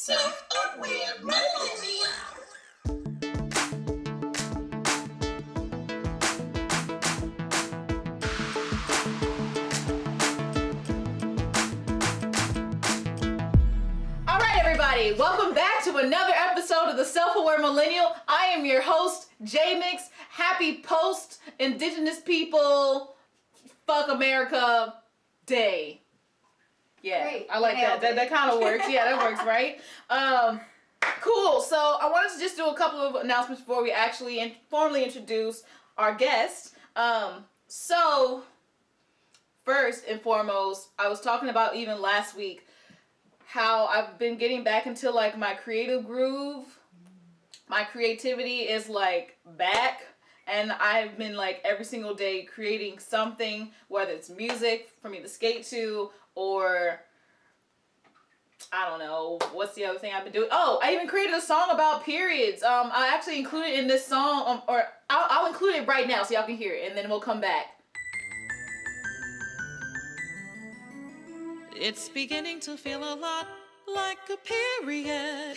Self-aware millennial. All right, everybody, welcome back to another episode of the Self-Aware Millennial. I am your host, J.Mix. Happy post-Indigenous People Fuck America Day. Yeah, great. I like that. That kind of works. Yeah, that works, right? Cool. So I wanted to just do a couple of announcements before we actually formally introduce our guest. So first and foremost, I was talking about even last week how I've been getting back into like my creative groove. My creativity is like back, and I've been like every single day creating something, whether it's music for me to skate to, or I don't know, what's the other thing I've been doing? Oh, I even created a song about periods. I actually included in this song, or I'll include it right now so y'all can hear it, and then we'll come back. It's beginning to feel a lot like a period.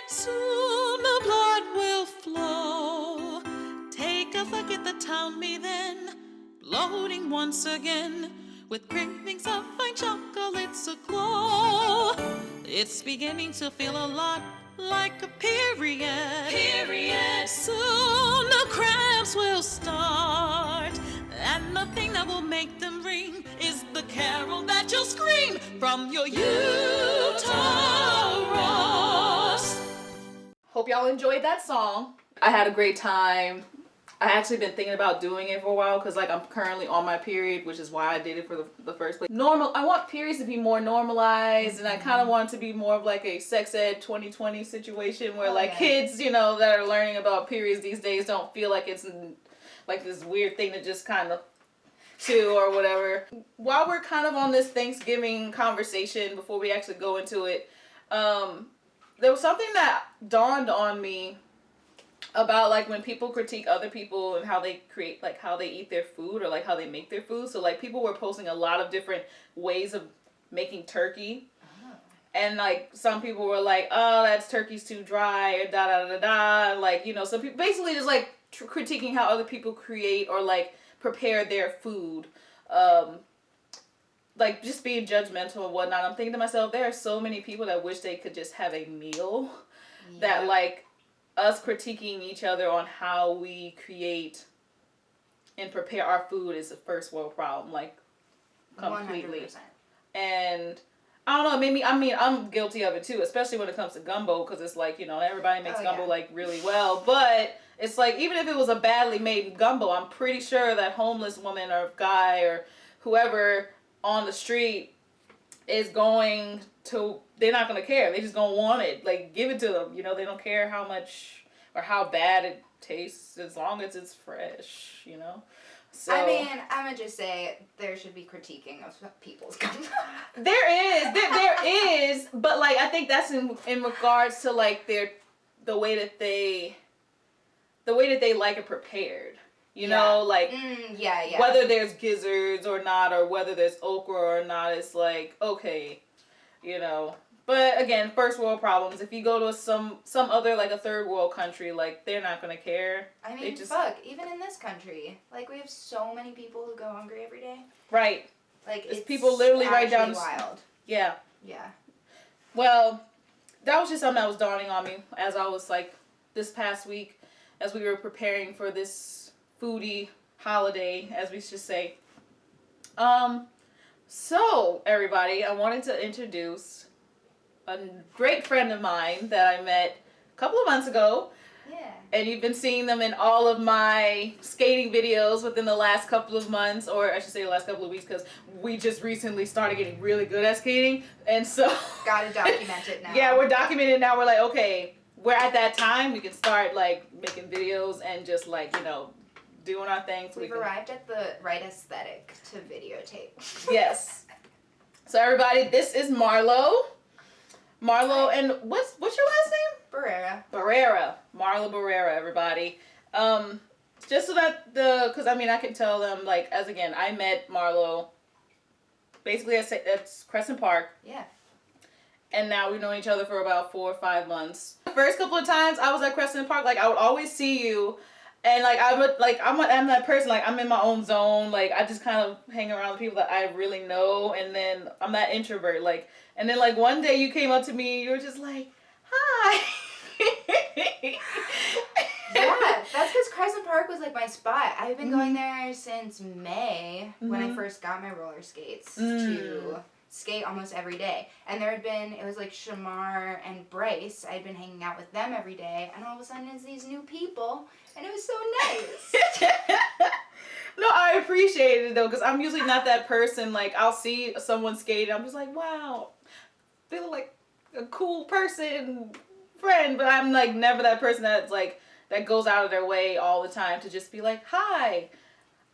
Soon the blood will flow. Take a look at the tummy then, bloating once again, with cravings of fine chocolates aglow. It's beginning to feel a lot like a period. Soon the cramps will start, and the thing that will make them ring is the carol that you'll scream from your uterus. Hope y'all enjoyed that song. I had a great time. I actually been thinking about doing it for a while because like I'm currently on my period, which is why I did it for the first place. I want periods to be more normalized, and I kind of want it to be more of like a sex ed 2020 situation where kids, you know, that are learning about periods these days don't feel like it's like this weird thing to just kind of to or whatever. While we're kind of on this Thanksgiving conversation, before we actually go into it, there was something that dawned on me about like when people critique other people and how they create, like how they eat their food or like how they make their food. So like people were posting a lot of different ways of making turkey. And like some people were like, oh, that's turkey's too dry or da da da da. Like, you know, some people basically just like critiquing how other people create or like prepare their food. Like just being judgmental and whatnot. I'm thinking to myself, there are so many people that wish they could just have a meal that like us critiquing each other on how we create and prepare our food is a first world problem, like completely. 100%. And I don't know, maybe, I mean, I'm guilty of it too, especially when it comes to gumbo, because it's like, you know, everybody makes gumbo like really well, but it's like, even if it was a badly made gumbo, I'm pretty sure that homeless woman or guy or whoever on the street is going to, they're not going to care. They just going to want it. Like, give it to them. You know, they don't care how much or how bad it tastes as long as it's fresh, you know? So, I mean, I'm going to just say there should be critiquing of people's gumbo. there is, but like, I think that's in regards to like the way that they like it prepared. You know, like, whether there's gizzards or not, or whether there's okra or not, it's like, okay, you know. But again, first world problems. If you go to some other, like a third world country, like, they're not going to care. I mean, fuck, even in this country, like, we have so many people who go hungry every day. Right. Like, it's people literally right down the wild. Yeah. Yeah. Well, that was just something that was dawning on me as I was, like, this past week, as we were preparing for this foodie holiday, as we should say. So everybody, I wanted to introduce a great friend of mine that I met a couple of months ago. Yeah. And you've been seeing them in all of my skating videos within the last couple of months, or I should say the last couple of weeks, because we just recently started getting really good at skating, and so gotta document it now. Yeah, we're documenting it now. We're like, okay, we're at that time. We can start like making videos and just like, you know, doing our thing. So We've arrived at the right aesthetic to videotape. Yes. So everybody, this is Marlo. Marlo, and what's your last name? Barrera. Marlo Barrera, everybody. Just so that because I mean, I can tell them, like, as again, I met Marlo basically at Crescent Park. Yeah. and now we've known each other for about 4 or 5 months. The first couple of times I was at Crescent Park, like I would always see you, and like I'm that person, like I'm in my own zone, like I just kind of hang around with people that I really know, and then I'm that introvert, like, and then like one day you came up to me, you were just like, hi. Yeah, that's because Crescent Park was like my spot. I've been going there since May when I first got my roller skates to skate almost every day. And it was like Shamar and Bryce. I'd been hanging out with them every day, and all of a sudden it's these new people, and it was so nice. No, I appreciate it though, because I'm usually not that person. Like, I'll see someone skate, and I'm just like, wow, they look like a cool person, friend, but I'm like never that person that's like, that goes out of their way all the time to just be like, hi,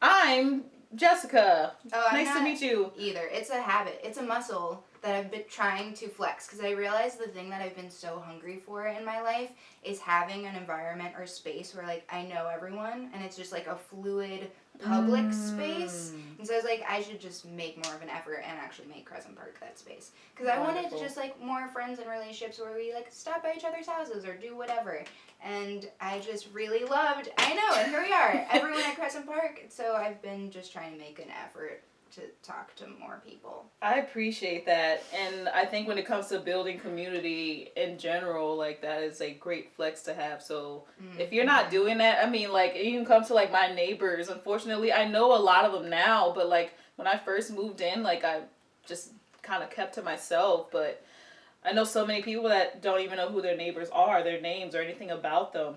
I'm Jessica. Nice to meet you. Either. It's a habit. It's a muscle that I've been trying to flex, because I realize the thing that I've been so hungry for in my life is having an environment or space where like I know everyone, and it's just like a fluid public space. And so I was like, I should just make more of an effort and actually make Crescent Park that space, because I wanted to just like more friends and relationships where we like stop by each other's houses or do whatever. And I just really loved, I know, and here we are, everyone at Crescent Park. So I've been just trying to make an effort to talk to more people. I appreciate that, and I think when it comes to building community in general, like that is a great flex to have. So if you're not doing that, I mean, like you can come to like my neighbors. Unfortunately, I know a lot of them now, but like when I first moved in, like I just kind of kept to myself. But I know so many people that don't even know who their neighbors are, their names, or anything about them,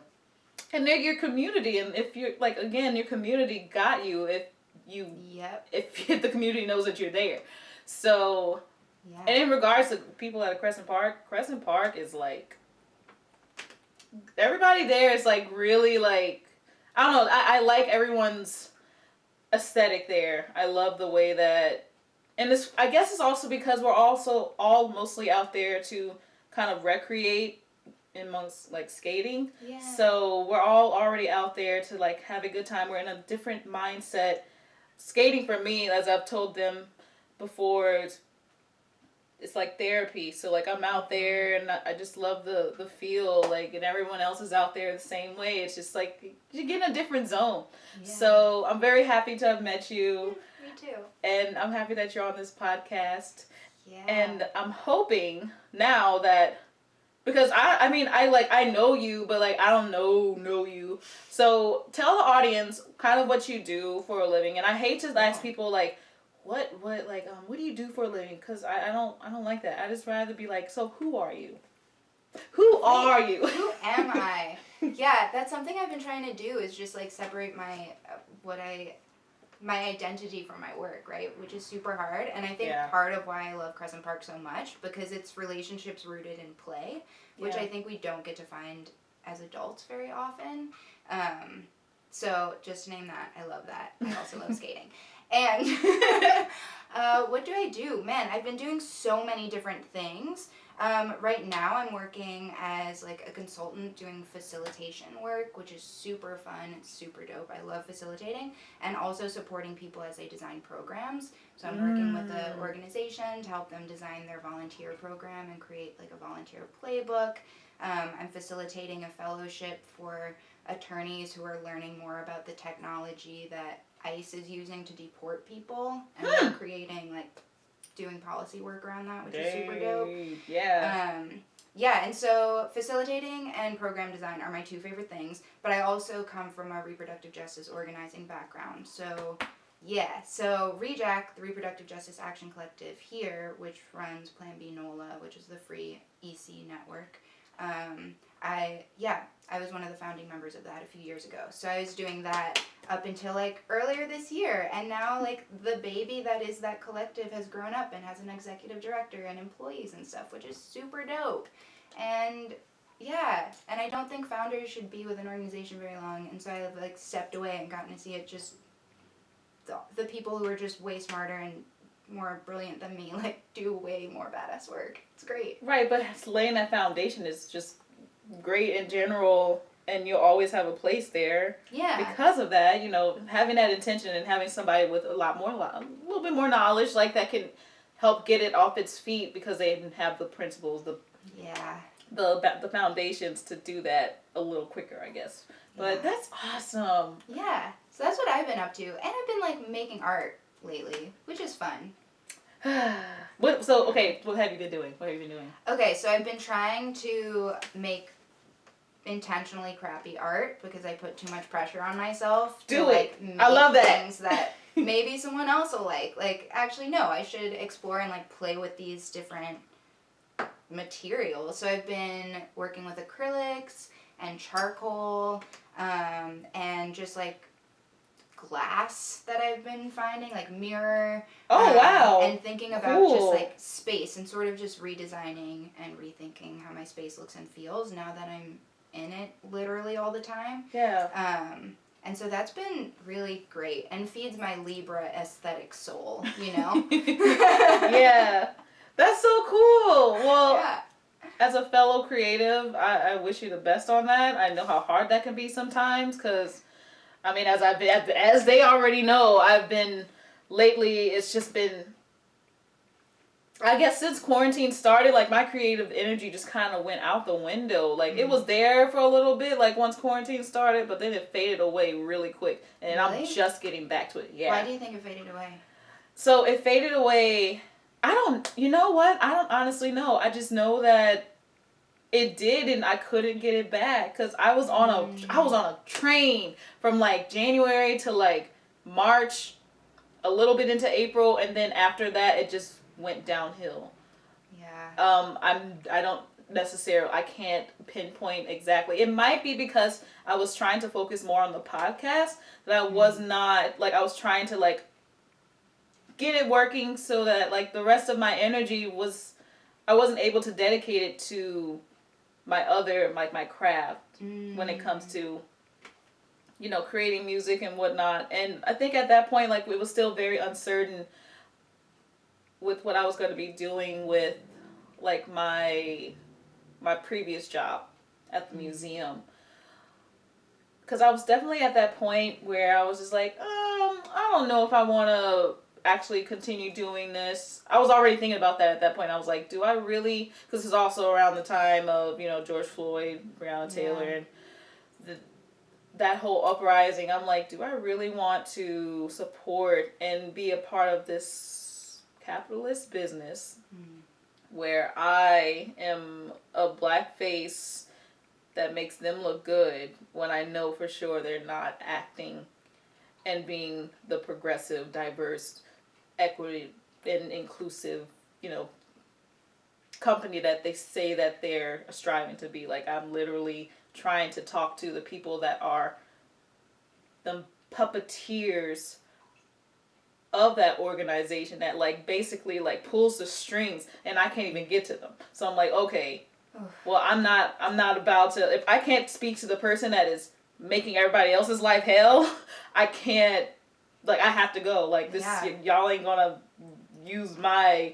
and they're your community. And if you're like, again, your community got you if the community knows that you're there. So, and in regards to people at Crescent Park is like, everybody there is like really like, I don't know, I like everyone's aesthetic there. I love the way that, and this, I guess it's also because we're also all mostly out there to kind of recreate amongst like skating. Yeah. So we're all already out there to like have a good time. We're in a different mindset. Skating for me, as I've told them before, it's like therapy. So like I'm out there and I just love the feel, like, and everyone else is out there the same way. It's just like you get in a different zone. Yeah. So I'm very happy to have met you. Me too. And I'm happy that you're on this podcast. Yeah. And I'm hoping now that, because I mean, I know you, but like I don't know you. So tell the audience kind of what you do for a living. And I hate to ask people like, what do you do for a living? Because I don't like that. I just rather be like, so who are you? Who are you? Who am I? Yeah, that's something I've been trying to do, is just like separate my identity from my work, right? Which is super hard. And I think part of why I love Crescent Park so much, because it's relationships rooted in play, which I think we don't get to find as adults very often. So just to name that, I love that. I also love skating. And what do I do? Man, I've been doing so many different things. Right now I'm working as like a consultant doing facilitation work, which is super fun. It's super dope. I love facilitating, and also supporting people as they design programs. So I'm working with an organization to help them design their volunteer program and create like a volunteer playbook. I'm facilitating a fellowship for attorneys who are learning more about the technology that ICE is using to deport people, and then creating like doing policy work around that, which is super dope. Yeah. And so facilitating and program design are my two favorite things, but I also come from a reproductive justice organizing background. So so REJAC, the Reproductive Justice Action Collective here, which runs Plan B NOLA, which is the free EC network. I was one of the founding members of that a few years ago. So I was doing that up until like earlier this year, and now like the baby that is that collective has grown up and has an executive director and employees and stuff, which is super dope. And and I don't think founders should be with an organization very long, and so I've like stepped away and gotten to see it just the people who are just way smarter and more brilliant than me like do way more badass work. It's great. Right, but laying that foundation is just great in general, and you'll always have a place there. Yeah. Because of that, you know, having that intention and having somebody with a little bit more knowledge, like that can help get it off its feet because they didn't have the principles, the foundations to do that a little quicker, I guess. But that's awesome. Yeah. So that's what I've been up to. And I've been, like, making art lately, which is fun. What have you been doing? Okay, so I've been trying to make intentionally crappy art because I put too much pressure on myself to make I love that. things that maybe someone else will like. Like, actually, no, I should explore and, like, play with these different materials. So I've been working with acrylics and charcoal, and just, like, glass that I've been finding, like mirror. Oh, wow. And thinking about just, like, space and sort of just redesigning and rethinking how my space looks and feels now that I'm in it literally all the time. Yeah. And so that's been really great and feeds my Libra aesthetic soul, you know? Yeah. That's so cool. Well, yeah. As a fellow creative, I wish you the best on that. I know how hard that can be sometimes because, I mean, as they already know, I've been, lately, it's just been, I guess since quarantine started, like, my creative energy just kind of went out the window. Like, it was there for a little bit, like, once quarantine started, but then it faded away really quick. And really? I'm just getting back to it. Yeah. Why do you think it faded away? So, it faded away, you know what? I don't honestly know. I just know that it did, and I couldn't get it back because I was on a train from, like, January to, like, March, a little bit into April, and then after that, it just went downhill. Yeah. I can't pinpoint exactly. It might be because I was trying to focus more on the podcast, that I was not, like, I was trying to, like, get it working so that, like, the rest of my energy I wasn't able to dedicate it to my other, like, my craft when it comes to, you know, creating music and whatnot. And I think at that point, like, it was still very uncertain with what I was going to be doing with, like, my previous job at the museum. Because I was definitely at that point where I was just like, I don't know if I want to actually continue doing this. I was already thinking about that at that point. I was like, do I really? Because it's also around the time of, you know, George Floyd, Breonna Taylor, and that whole uprising. I'm like, do I really want to support and be a part of this capitalist business where I am a black face that makes them look good when I know for sure they're not acting and being the progressive, diverse, equity and inclusive, you know, company that they say that they're striving to be. Like, I'm literally trying to talk to the people that are the puppeteers of that organization that, like, basically, like, pulls the strings, and I can't even get to them. So I'm like, okay, well, I'm not about to, if I can't speak to the person that is making everybody else's life hell, I can't, like, I have to go. Like, this, y'all ain't gonna use my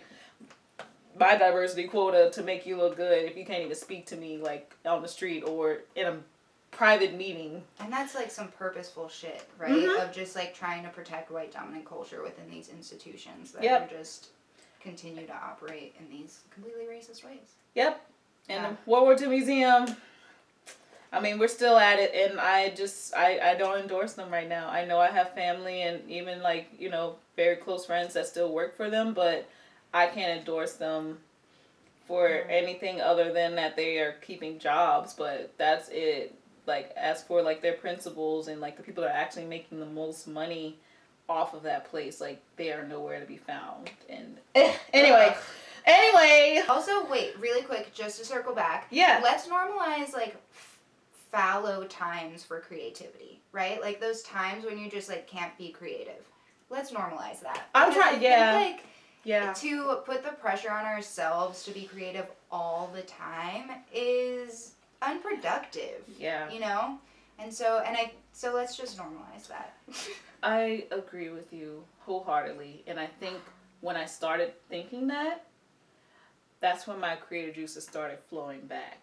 diversity quota to make you look good if you can't even speak to me, like, on the street or in a private meeting. And that's, like, some purposeful shit, right? Of just, like, trying to protect white dominant culture within these institutions that are just continue to operate in these completely racist ways. Yep. And the World War II Museum, I mean, we're still at it, and I don't endorse them right now. I know I have family and even, like, you know, very close friends that still work for them, but I can't endorse them for anything other than that they are keeping jobs, but that's it. Like, as for, like, their principals and, like, the people that are actually making the most money off of that place, like, they are nowhere to be found. And anyway. Also, wait, really quick, just to circle back. Yeah. Let's normalize, like, fallow times for creativity, right? Like, those times when you just, like, can't be creative. Let's normalize that. I'm trying, to put the pressure on ourselves to be creative all the time is unproductive. Yeah. You know? And so let's just normalize that. I agree with you wholeheartedly. And I think when I started thinking that, that's when my creative juices started flowing back,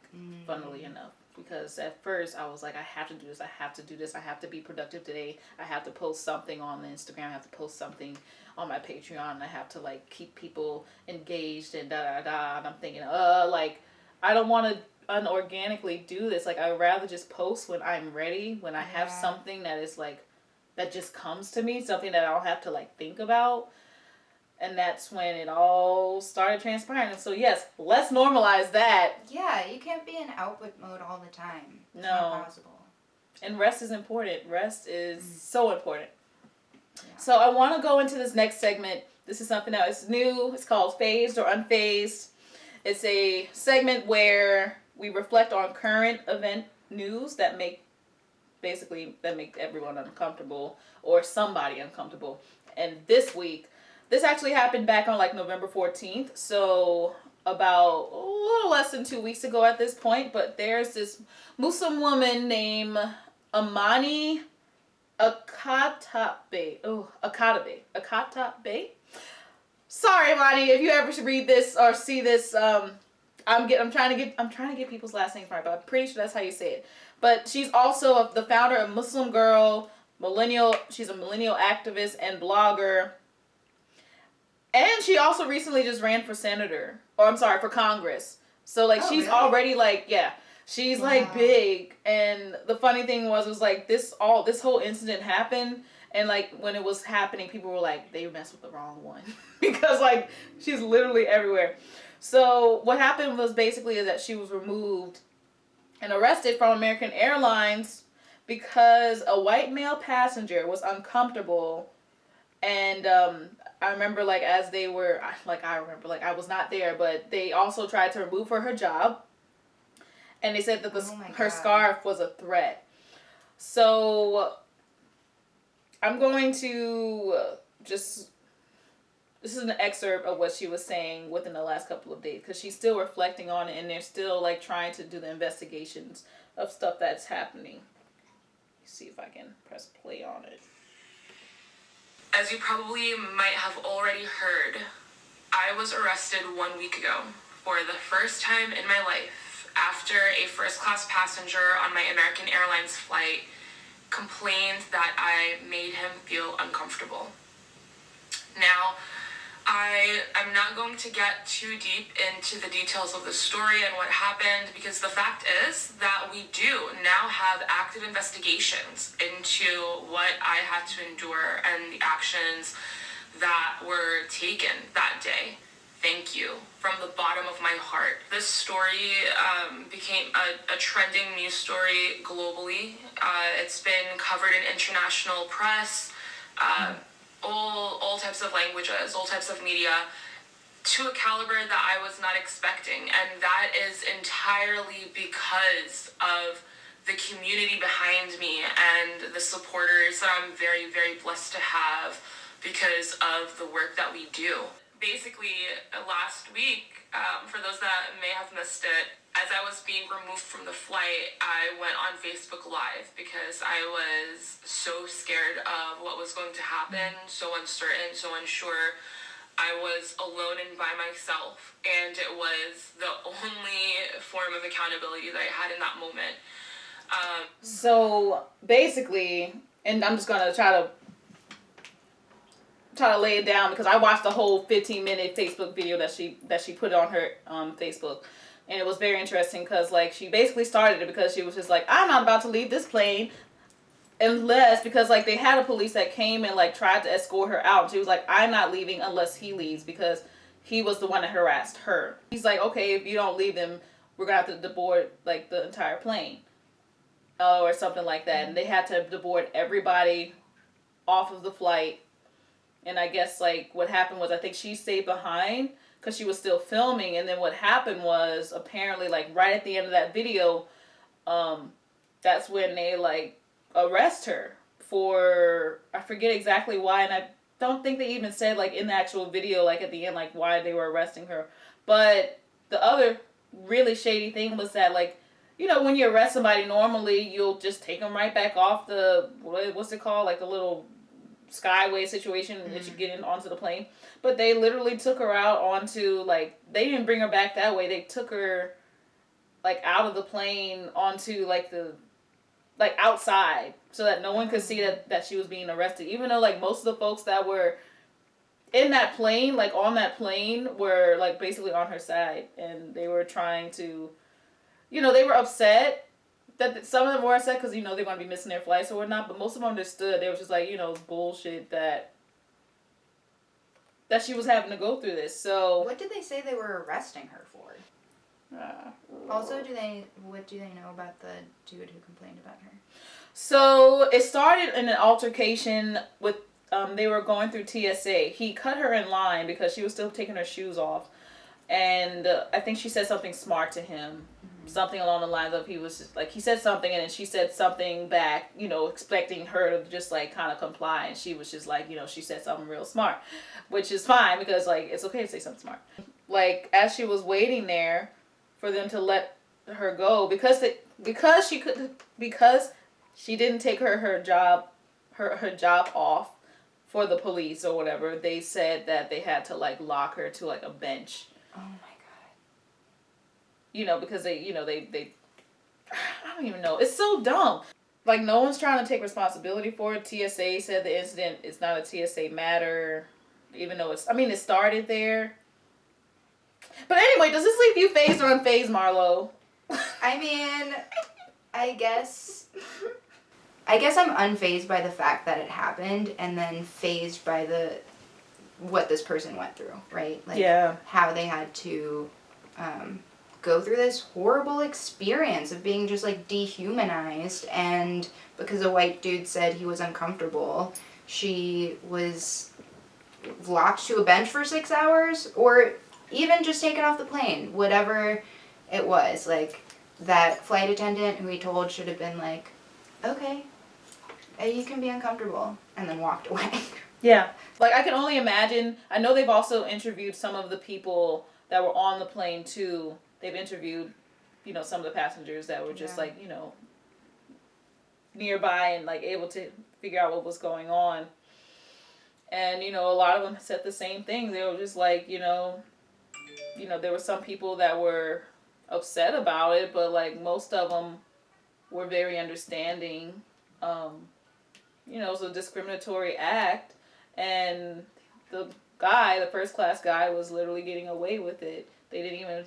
funnily enough. Because at first I was like, I have to do this, I have to do this, I have to be productive today, I have to post something on the Instagram, I have to post something on my Patreon, and I have to like keep people engaged and and I'm thinking, like, I don't want to unorganically do this. Like, I'd rather just post when I'm ready, when I have something that is like, that just comes to me, something that I don't have to like think about. And that's when it all started transpiring. And so, yes, let's normalize that. Yeah, you can't be in output mode all the time. It's no. not possible. And rest is important. Rest is so important. Yeah. So I want to go into this next segment. This is something that is new. It's called Phased or Unphased. It's a segment where we reflect on current event news that make everyone uncomfortable or somebody uncomfortable. And this week, this actually happened back on like November 14th. So about a little less than 2 weeks ago at this point. But there's this Muslim woman named Amani Al-Khatahtbeh. Al-Khatahtbeh. Sorry, Amani, if you ever should read this or see this. I'm trying to get people's last names right, but I'm pretty sure that's how you say it. But she's also the founder of Muslim Girl, she's a millennial activist and blogger. And she also recently just ran for for Congress. So like she's really? Already like, she's like big. And the funny thing was like this whole incident happened, and like when it was happening, people were like, they messed with the wrong one. Because like she's literally everywhere. So what happened was basically that she was removed and arrested from American Airlines because a white male passenger was uncomfortable. And I remember like as they were, I was not there, but they also tried to remove her job. And they said that her scarf was a threat. So I'm going to this is an excerpt of what she was saying within the last couple of days, because she's still reflecting on it and they're still like trying to do the investigations of stuff that's happening. Let's see if I can press play on it. As you probably might have already heard, I was arrested 1 week ago for the first time in my life after a first-class passenger on my American Airlines flight complained that I made him feel uncomfortable. Now, I am not going to get too deep into the details of the story and what happened, because the fact is that we do now have active investigations into what I had to endure and the actions that were taken that day. Thank you from the bottom of my heart. This story became a trending news story globally. It's been covered in international press, all types of languages, all types of media, to a caliber that I was not expecting. And that is entirely because of the community behind me and the supporters that I'm very, very blessed to have because of the work that we do. Basically, last week, for those that may have missed it, as I was being removed from the flight, I went on Facebook Live because I was so scared of what was going to happen, so uncertain, so unsure. I was alone and by myself, and it was the only form of accountability that I had in that moment. So basically, and I'm just gonna try to lay it down because I watched the whole 15-minute Facebook video that she put on her Facebook. And it was very interesting because, like, she basically started it because she was just like, I'm not about to leave this plane unless, because, like, they had a police that came and, like, tried to escort her out. She was like, I'm not leaving unless he leaves because he was the one that harassed her. He's like, okay, if you don't leave him, we're going to have to deboard, like, the entire plane. Or something like that. And they had to deboard everybody off of the flight. And I guess, like, what happened was I think she stayed behind because she was still filming. And then what happened was apparently, like, right at the end of that video, that's when they, like, arrest her for, I forget exactly why. And I don't think they even said, like, in the actual video, like, at the end, like, why they were arresting her. But the other really shady thing was that, like, you know, when you arrest somebody, normally you'll just take them right back off the, what's it called? Like, the little skyway situation that you get in onto the plane. But they literally took her out onto, like, they didn't bring her back that way. They took her, like, out of the plane onto, like, the, like, outside so that no one could see that she was being arrested. Even though, like, most of the folks that were in that plane, like, on that plane were, like, basically on her side. And they were trying to, you know, they were upset. That some of them were upset because, you know, they're going to be missing their flights or whatnot, but most of them understood. They were just like, you know, bullshit that she was having to go through this. So what did they say they were arresting her for? Also, what do they know about the dude who complained about her? So it started in an altercation with, they were going through TSA. He cut her in line because she was still taking her shoes off. And I think she said something smart to him. Something along the lines of he was just, like, he said something and then she said something back, you know, expecting her to just, like, kind of comply. And she was just like, you know, she said something real smart. Which is fine because, like, it's okay to say something smart. Like, as she was waiting there for them to let her go, because she didn't take her job off for the police or whatever, they said that they had to, like, lock her to, like, a bench. Oh my god. You know, because they I don't even know. It's so dumb. Like, no one's trying to take responsibility for it. TSA said the incident is not a TSA matter, even though it started there. But anyway, does this leave you phased or unfazed, Marlo? I mean, I guess I'm unfazed by the fact that it happened, and then phased by what this person went through, right? Like, yeah. How they had to go through this horrible experience of being just, like, dehumanized, and because a white dude said he was uncomfortable, she was locked to a bench for 6 hours, or even just taken off the plane, whatever it was. Like, that flight attendant who he told should have been like, okay, you can be uncomfortable, and then walked away. Yeah. Like, I can only imagine, I know they've also interviewed some of the people that were on the plane, too. They've interviewed, you know, some of the passengers that were just, like, you know, nearby and, like, able to figure out what was going on. And, you know, a lot of them said the same thing. They were just like, you know, there were some people that were upset about it, but, like, most of them were very understanding. You know, it was a discriminatory act, and the first class guy was literally getting away with it. They didn't even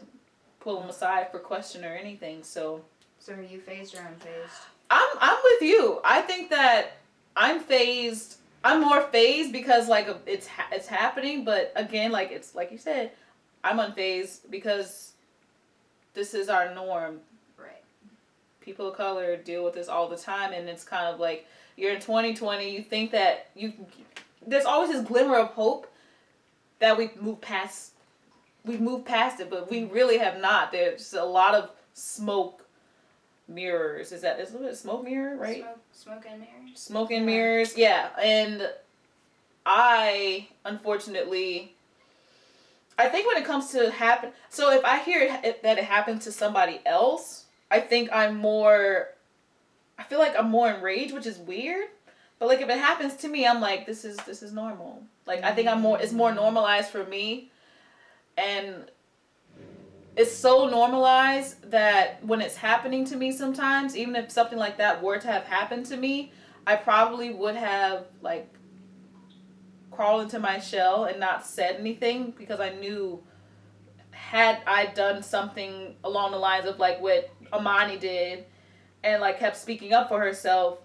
pull him aside for question or anything. So are you phased or unfazed? I'm with you. I think that I'm phased. I'm more phased because, like, it's happening, but again, like, it's like you said, I'm unfazed because this is our norm. Right. People of color deal with this all the time, and it's kind of like, you're in 2020, you think that there's always this glimmer of hope that we've moved past it, but we really have not. There's a lot of smoke mirrors. Is it smoke mirror, right? Smoke and mirrors. Smoke and mirrors, yeah. And I, unfortunately, I think when it comes to so if I hear that it happened to somebody else, I feel like I'm more enraged, which is weird. But, like, if it happens to me, I'm like, this is normal. Like, I think it's more normalized for me. And it's so normalized that when it's happening to me sometimes, even if something like that were to have happened to me, I probably would have, like, crawled into my shell and not said anything, because I knew, had I done something along the lines of, like, what Amani did and, like, kept speaking up for herself,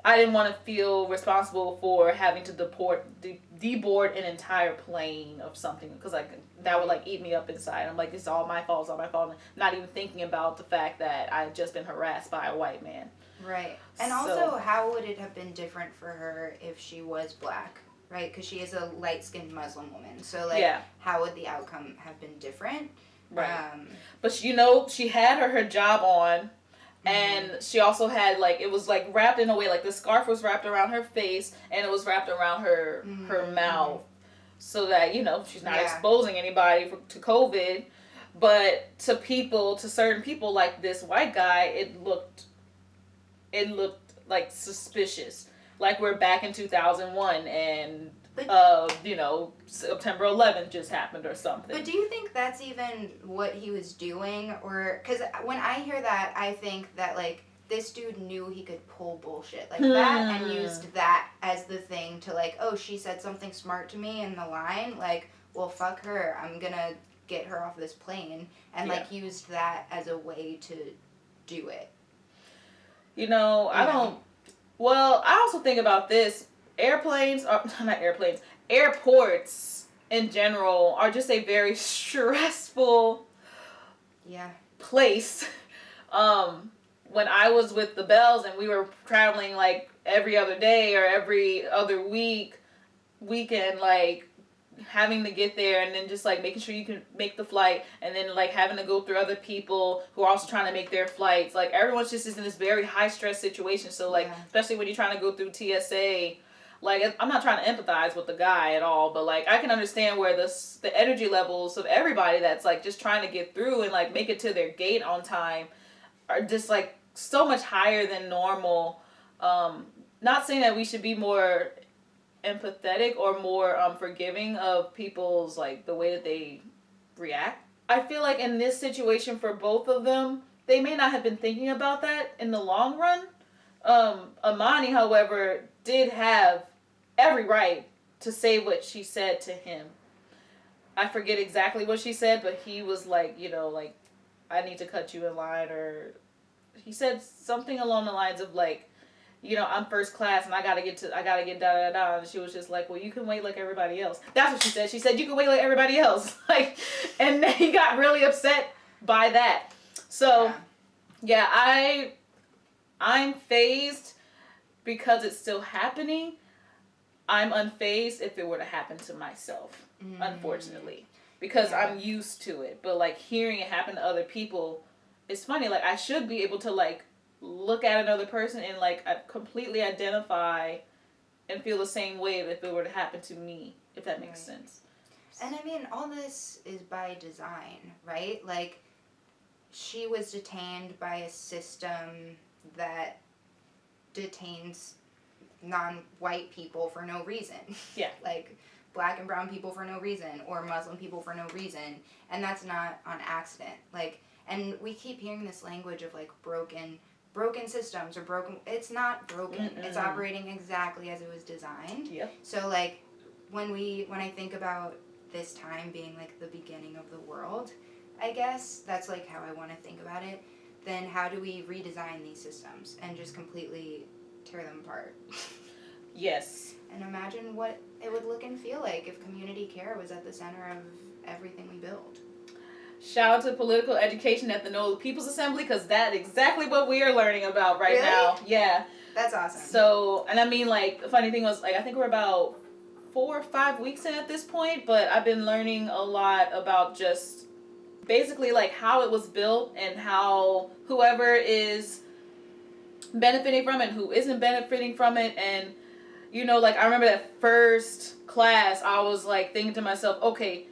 I didn't want to feel responsible for having to deboard an entire plane of something, because, like, that would, like, eat me up inside. I'm like, it's all my fault, not even thinking about the fact that I've just been harassed by a white man. Right. And also, how would it have been different for her if she was black, right? Because she is a light-skinned Muslim woman. So, like, how would the outcome have been different? Right. But, you know, she had her hijab on. And she also had, like, it was, like, wrapped in a way, like, the scarf was wrapped around her face, and it was wrapped around her mouth, so that, you know, she's not exposing anybody to COVID. But to certain people, like this white guy, it looked like suspicious. like we're back in 2001 and you know, September 11th just happened or something. But do you think that's even what he was doing? Or, because when I hear that, I think that, like, this dude knew he could pull bullshit like that and used that as the thing to, like, oh, she said something smart to me in the line, like, well, fuck her, I'm gonna get her off this plane, and, like, used that as a way to do it. You know, I also think about this. Airports in general are just a very stressful place. When I was with the Bells and we were traveling like every other day or every other weekend, like having to get there and then just like making sure you can make the flight and then like having to go through other people who are also trying to make their flights. Like everyone's just in this very high stress situation. So like, especially when you're trying to go through TSA, like I'm not trying to empathize with the guy at all, but like I can understand where the energy levels of everybody that's like just trying to get through and like make it to their gate on time are just like so much higher than normal. Not saying that we should be more empathetic or more forgiving of people's like the way that they react. I feel like in this situation for both of them, they may not have been thinking about that in the long run. Amani, however, did have every right to say what she said to him. I forget exactly what she said, but he was like, you know, like, I need to cut you in line, or he said something along the lines of like, you know, I'm first class and I gotta get da da da. And she was just like, well, you can wait like everybody else. That's what she said. She said, you can wait like everybody else. Like, and then he got really upset by that. So, yeah, I'm phased because it's still happening. I'm unfazed if it were to happen to myself, unfortunately, because I'm used to it. But like hearing it happen to other people, it's funny. Like I should be able to like look at another person and like completely identify and feel the same way if it were to happen to me, if that makes sense. And I mean, all this is by design, right? Like, she was detained by a system that detains non-white people for no reason. Yeah. Like, black and brown people for no reason, or Muslim people for no reason. And that's not on accident. Like, and we keep hearing this language of, like, broken systems or broken. It's not broken. It's operating exactly as it was designed. Yep. So, like, when I think about this time being, like, the beginning of the world, I guess, that's, like, how I want to think about it, then how do we redesign these systems and just completely tear them apart? Yes. And imagine what it would look and feel like if community care was at the center of everything we build. Shout out to political education at the NOLA People's Assembly, because that's exactly what we are learning about right now. Yeah. That's awesome. So, and I mean, like, the funny thing was, like, I think we're about 4 or 5 weeks in at this point, but I've been learning a lot about just basically, like, how it was built and how whoever is benefiting from it and who isn't benefiting from it. And, you know, like, I remember that first class, I was, like, thinking to myself, okay,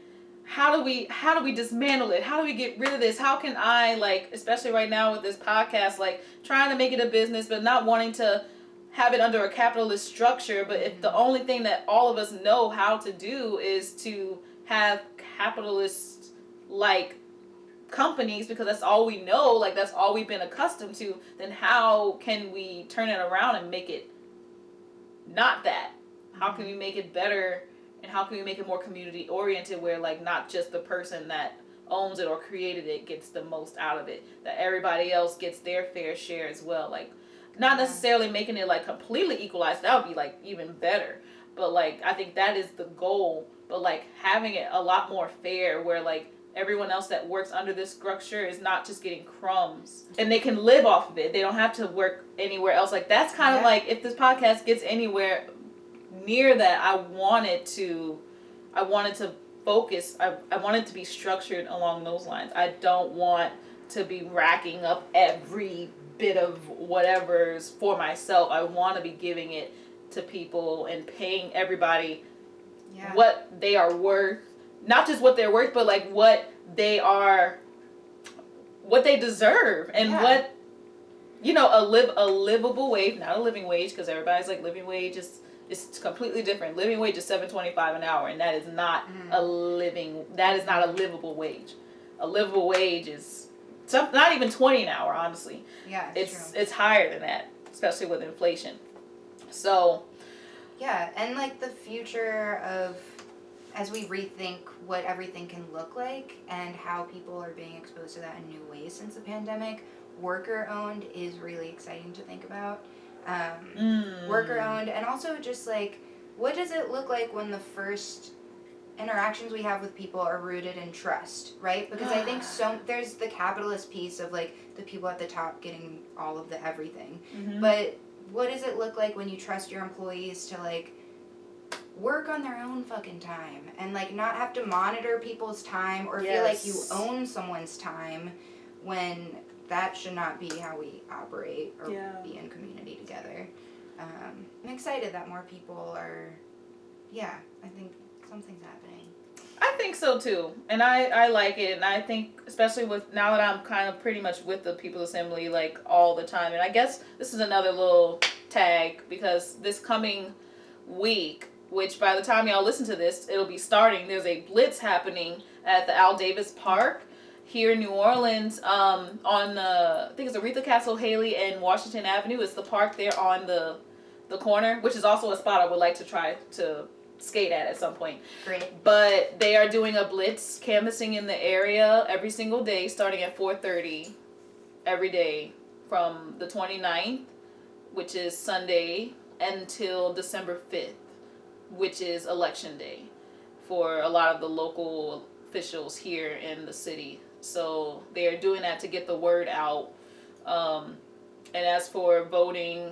how do we dismantle it? How do we get rid of this? How can I, like, especially right now with this podcast, like, trying to make it a business, but not wanting to have it under a capitalist structure. But if the only thing that all of us know how to do is to have capitalist, like, companies, because that's all we know, like, that's all we've been accustomed to, then how can we turn it around and make it not that? How can we make it better? And how can we make it more community oriented, where like not just the person that owns it or created it gets the most out of it, that everybody else gets their fair share as well. Like, not necessarily making it like completely equalized, that would be like even better, but like I think that is the goal. But like having it a lot more fair, where like everyone else that works under this structure is not just getting crumbs and they can live off of it, they don't have to work anywhere else. Like that's kind of like, if this podcast gets anywhere near that, I wanted to focus, I wanted to be structured along those lines. I don't want to be racking up every bit of whatever's for myself. I want to be giving it to people and paying everybody what they are worth. Not just what they're worth, but like what they deserve, and what, you know, a livable wage, not a living wage, because everybody's like living wage is completely different. Living wage is $7.25 an hour, and that is not a livable wage. A livable wage is not even $20 an hour, honestly. Yeah, it's higher than that, especially with inflation. So yeah, and like the future of, as we rethink what everything can look like and how people are being exposed to that in new ways since the pandemic, worker owned is really exciting to think about. Worker owned, and also just like, what does it look like when the first interactions we have with people are rooted in trust, right? Because I think there's the capitalist piece of like the people at the top getting all of the everything, but what does it look like when you trust your employees to like work on their own fucking time and like not have to monitor people's time or feel like you own someone's time, when that should not be how we operate or be in community together. I'm excited that more people are, I think something's happening. I think so too, and I like it, and I think especially with now that I'm kind of pretty much with the People's Assembly like all the time, and I guess this is another little tag because this coming week, which by the time y'all listen to this, it'll be starting. There's a blitz happening at the Al Davis Park here in New Orleans, on I think it's Aretha Castle Haley and Washington Avenue. It's the park there on the corner, which is also a spot I would like to try to skate at some point. Great. But they are doing a blitz canvassing in the area every single day, starting at 4:30 every day from the 29th, which is Sunday, until December 5th, which is election day for a lot of the local officials here in the city. So they are doing that to get the word out. And as for voting,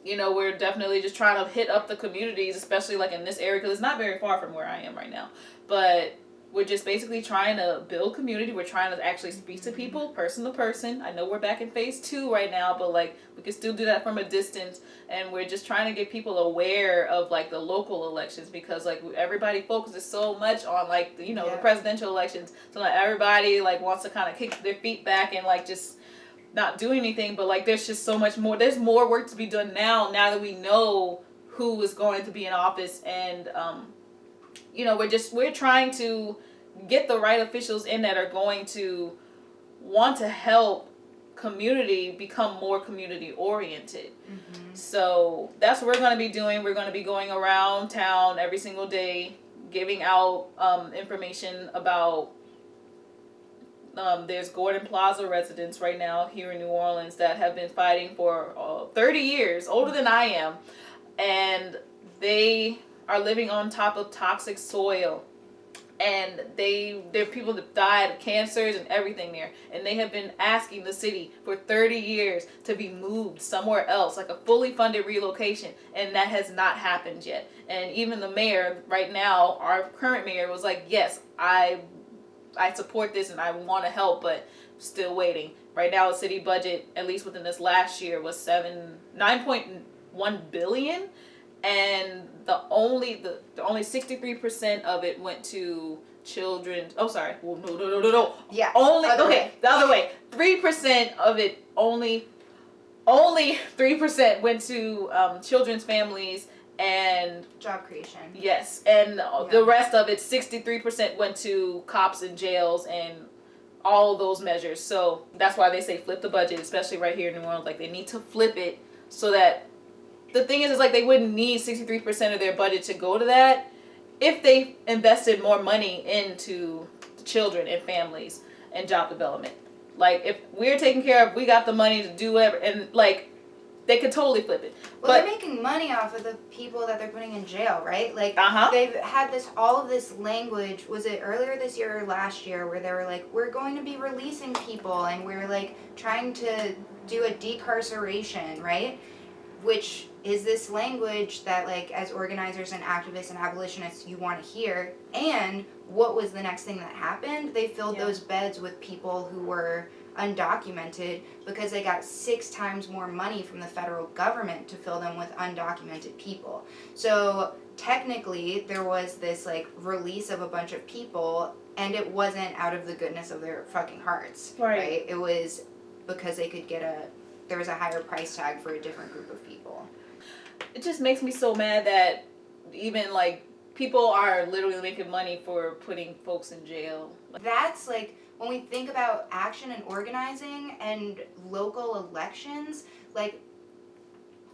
you know, we're definitely just trying to hit up the communities, especially like in this area, because it's not very far from where I am right now. But we're just basically trying to build community. We're trying to actually speak to people, person to person. I know we're back in phase 2 right now, but like we can still do that from a distance. And we're just trying to get people aware of like the local elections, because like everybody focuses so much on like, you know, the presidential elections. So like everybody like wants to kind of kick their feet back and like just not do anything. But like there's just so much more. There's more work to be done now that we know who is going to be in office. And you know, we're trying to get the right officials in that are going to want to help community become more community oriented. So that's what we're going to be doing. We're going to be going around town every single day, giving out information about there's Gordon Plaza residents right now here in New Orleans that have been fighting for 30 years, older than I am, and they are living on top of toxic soil, and there are people that died of cancers and everything there, and they have been asking the city for 30 years to be moved somewhere else, like a fully funded relocation, and that has not happened yet. And even the mayor right now, our current mayor, was like, yes, I support this and I want to help, but still waiting. Right now the city budget, at least within this last year, was $9.1 billion, and the only 63% of it went to children. Oh, sorry. Well, no. Yeah. Only the other way. 3% of it, only 3% went to children's families and job creation. Yes, and the rest of it, 63% went to cops and jails and all of those measures. So that's why they say flip the budget, especially right here in New Orleans. Like they need to flip it so that the thing is like they wouldn't need 63% of their budget to go to that if they invested more money into children and families and job development. Like if we're taken care of, we got the money to do whatever, and like they could totally flip it. Well, they're making money off of the people that they're putting in jail, right? Like, they've had all of this language, was it earlier this year or last year, where they were like, we're going to be releasing people, and we're like trying to do a decarceration, right? Which is this language that like as organizers and activists and abolitionists you want to hear. And what was the next thing that happened? They filled those beds with people who were undocumented because they got 6 times more money from the federal government to fill them with undocumented people. So technically there was this like release of a bunch of people, and it wasn't out of the goodness of their fucking hearts, right? It was because there was a higher price tag for a different group of people. It just makes me so mad that even like people are literally making money for putting folks in jail. That's like, when we think about action and organizing and local elections, like,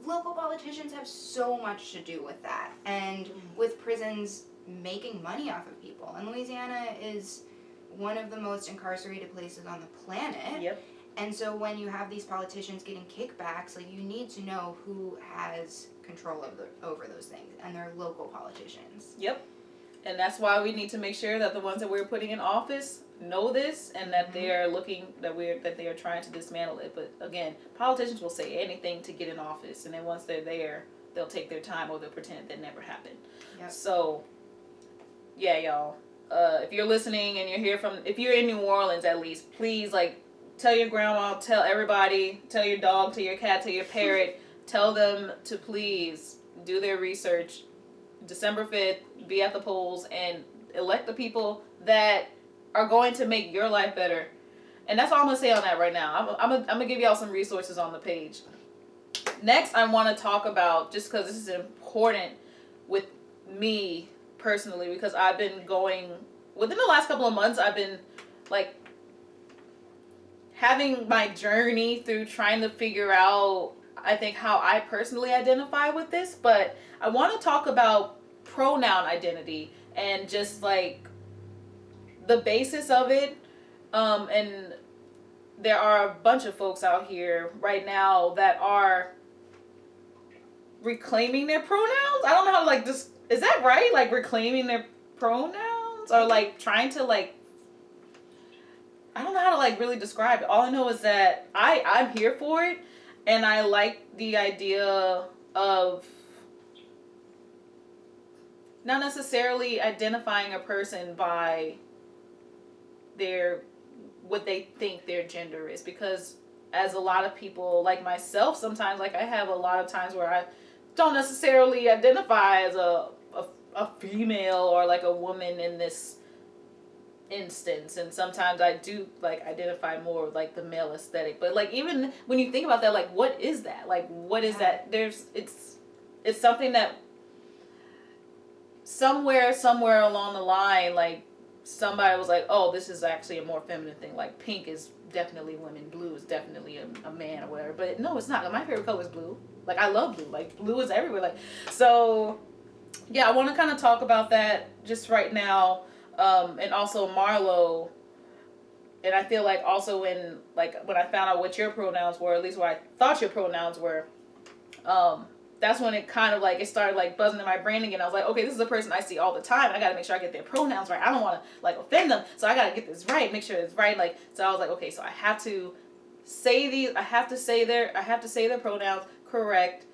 local politicians have so much to do with that. And with prisons making money off of people. And Louisiana is one of the most incarcerated places on the planet. Yep. And so when you have these politicians getting kickbacks, like, you need to know who has control over those things, and they're local politicians. Yep. And that's why we need to make sure that the ones that we're putting in office know this, and that they are that they are trying to dismantle it. But again, politicians will say anything to get in office, and then once they're there, they'll take their time or they'll pretend that never happened. Yep. So, yeah, y'all. If you're listening and if you're in New Orleans at least, please, like, tell your grandma, tell everybody, tell your dog, tell your cat, tell your parrot, tell them to please do their research. December 5th, be at the polls and elect the people that are going to make your life better. And that's all I'm going to say on that right now. I'm going to give y'all some resources on the page. Next, I want to talk about, just because this is important with me personally, because I've been going, within the last couple of months, I've been, like, having my journey through trying to figure out, I think, how I personally identify with this. But I want to talk about pronoun identity and just, like, the basis of it. And there are a bunch of folks out here right now that are reclaiming their pronouns. I don't know how to, like, this, is that right? Like, reclaiming their pronouns, or like trying to, like, I don't know how to, like, really describe it. All I know is that I'm here for it, and I like the idea of not necessarily identifying a person by what they think their gender is, because as a lot of people, like myself, sometimes, like, I have a lot of times where I don't necessarily identify as a female or, like, a woman in this instance, and sometimes I do, like, identify more with, like, the male aesthetic. But, like, even when you think about that, like, what is that? Like, what is that? It's something that somewhere along the line, like, somebody was like, oh, this is actually a more feminine thing. Like, pink is definitely women, blue is definitely a man or whatever. But no, it's not. My favorite color is blue. Like, I love blue. Like, blue is everywhere. Like, so yeah, I want to kind of talk about that just right now. And also Marlo, and I feel like also when I found out what your pronouns were, at least what I thought your pronouns were, that's when it kind of, like, it started, like, buzzing in my brain again. I was like, okay, this is a person I see all the time. I got to make sure I get their pronouns right. I don't want to, like, offend them, so I got to get this right, make sure it's right. Like, so I was like, okay, so I have to say their pronouns correct.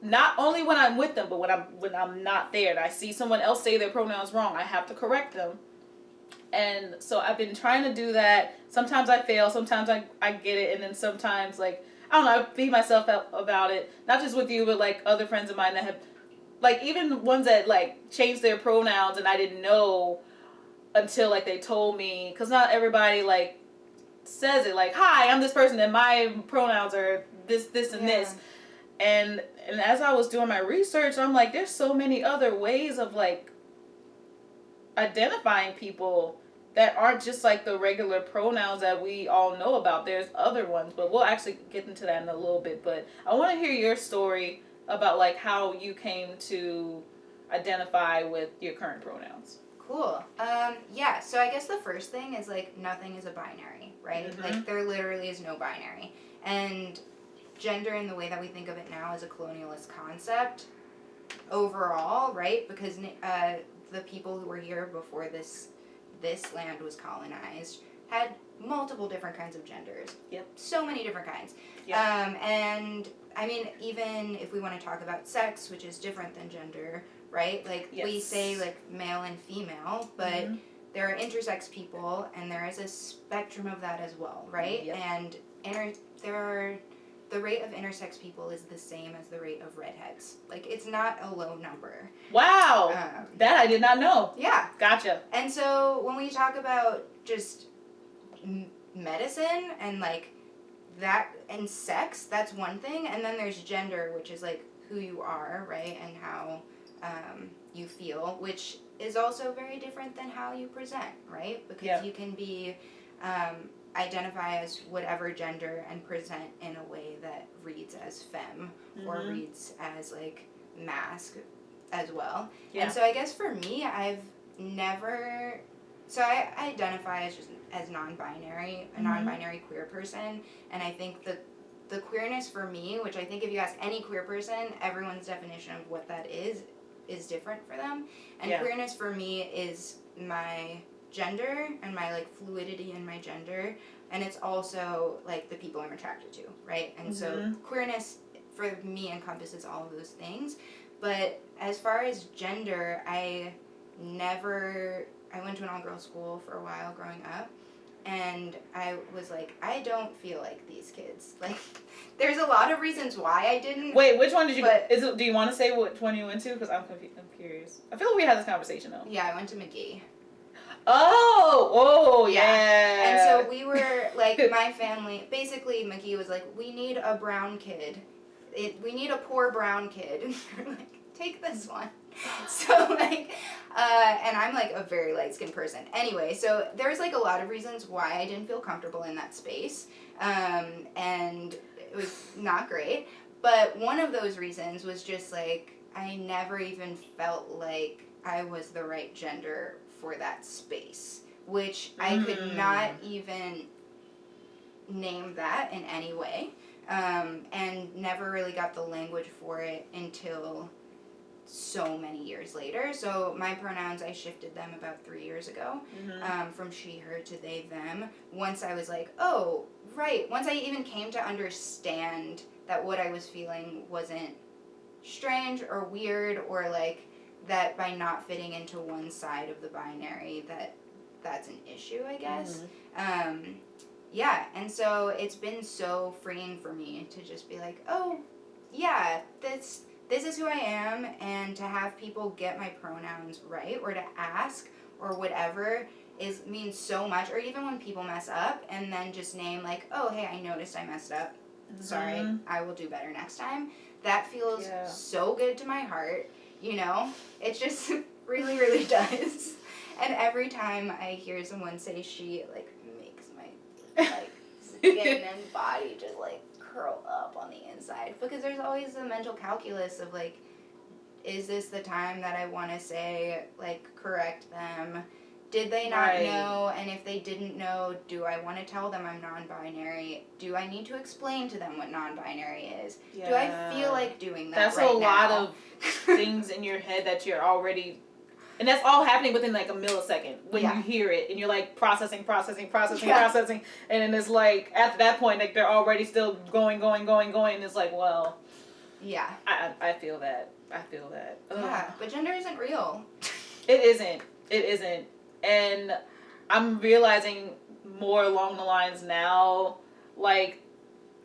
Not only when I'm with them, but when I'm not there, and I see someone else say their pronouns wrong, I have to correct them. And so I've been trying to do that. Sometimes I fail, sometimes I get it, and then sometimes, like, I don't know, I beat myself up about it. Not just with you, but, like, other friends of mine that have, like, even ones that, like, changed their pronouns and I didn't know until, like, they told me. Because not everybody, like, says it, like, hi, I'm this person and my pronouns are this, and this. And as I was doing my research, I'm like, there's so many other ways of, like, identifying people that aren't just, like, the regular pronouns that we all know about. There's other ones, but we'll actually get into that in a little bit. But I want to hear your story about, like, how you came to identify with your current pronouns. Cool. Yeah, so I guess the first thing is, like, nothing is a binary, right? Mm-hmm. Like, there literally is no binary. And gender in the way that we think of it now is a colonialist concept overall, right? Because the people who were here before this land was colonized had multiple different kinds of genders. Yep. So many different kinds. Yep. And I mean, even if we want to talk about sex, which is different than gender, right? Like, yes, we say, like, male and female, but mm-hmm, there are intersex people, and there is a spectrum of that as well, right? Yep. And the rate of intersex people is the same as the rate of redheads. Like, it's not a low number. Wow. That I did not know. Yeah. Gotcha. And so when we talk about just medicine and, like, that, and sex, that's one thing, and then there's gender, which is like who you are, right, and how you feel, which is also very different than how you present, right? Because you can be identify as whatever gender and present in a way that reads as femme or reads as like masc as well. And so I guess for me, I've never, so I identify as just as non-binary, a non-binary queer person, and I think the queerness for me, which I think if you ask any queer person, everyone's definition of what that is different for them. And queerness for me is my gender and my like fluidity in my gender, and it's also like the people I'm attracted to, right? And so queerness for me encompasses all of those things. But as far as gender, I went to an all-girls school for a while growing up, and I was like, I don't feel like these kids. Like, there's a lot of reasons why I didn't. Wait, which one did you go? Do you want to say which one you went to? Because I'm curious. I feel like we had this conversation, though. Yeah, I went to McGee. Oh, yeah. And so we were, like, my family, basically McGee was like, we need a brown kid. We need a poor brown kid. And we're like, take this one. So, like, and I'm, like, a very light-skinned person. Anyway, so there's, like, a lot of reasons why I didn't feel comfortable in that space. And it was not great. But one of those reasons was just, like, I never even felt like I was the right gender for that space. Which I could not even name that in any way. And never really got the language for it until so many years later. So my pronouns, I shifted them about 3 years ago, from she, her to they, them. Once I was like, oh, right. Once I even came to understand that what I was feeling wasn't strange or weird, or like that by not fitting into one side of the binary that's an issue, I guess. Yeah, and so it's been so freeing for me to just be like, oh, yeah, this is who I am, and to have people get my pronouns right, or to ask, or whatever, means so much. Or even when people mess up, and then just name like, oh, hey, I noticed I messed up. Sorry, I will do better next time. That feels so good to my heart, you know? It just really, really does. And every time I hear someone say she, it, like, makes my, like, skin and body just, like, curl up on the inside. Because there's always the mental calculus of, like, is this the time that I want to say, like, correct them? Did they not know? And if they didn't know, do I want to tell them I'm non-binary? Do I need to explain to them what non-binary is? Yeah. Do I feel like doing that That's right now? That's a lot of things in your head that you're already... And that's all happening within like a millisecond when you hear it, and you're like processing, and then it's like at that point, like they're already still going, and it's like, well, I feel that. Ugh. Yeah, but gender isn't real. It isn't, and I'm realizing more along the lines now. Like,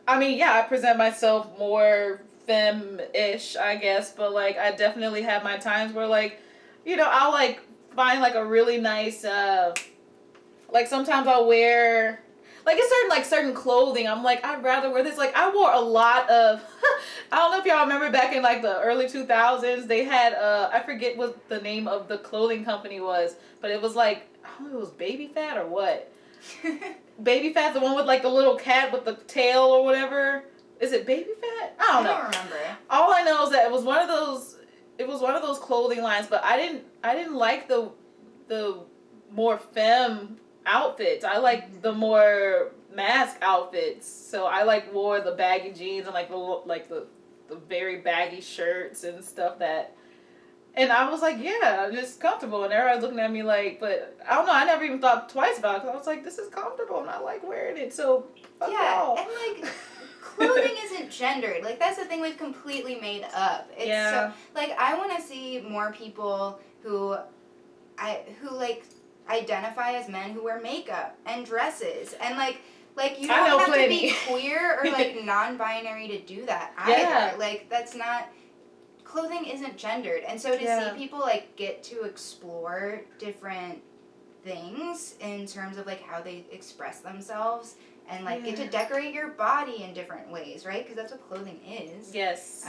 I mean, I present myself more femme-ish, I guess, but like I definitely have my times where like, you know, I'll, like, find, like, a really nice, like, sometimes I'll wear, like, it's certain clothing. I'm like, I'd rather wear this. Like, I wore a lot of, I don't know if y'all remember back in, like, the early 2000s, they had, I forget what the name of the clothing company was, but it was, like, I don't know if it was Baby Fat or what. Baby Fat, the one with, like, the little cat with the tail or whatever. Is it Baby Fat? I don't know. I don't remember. All I know is that it was one of those clothing lines, but I didn't like the more femme outfits. I like the more mask outfits. So I like wore the baggy jeans and like the very baggy shirts and stuff that. And I was like, yeah, I'm just comfortable. And everybody's looking at me like, but I don't know. I never even thought twice about it because I was like, this is comfortable and I like wearing it. So fuck y'all. And like. Clothing isn't gendered. Like, that's the thing we've completely made up. It's so, like, I want to see more people who like identify as men who wear makeup and dresses, and like you don't have to be queer or like non-binary to do that either. Like, that's not, clothing isn't gendered. And so to see people like get to explore different things in terms of like how they express themselves and like get to decorate your body in different ways, right? Because that's what clothing is. Yes.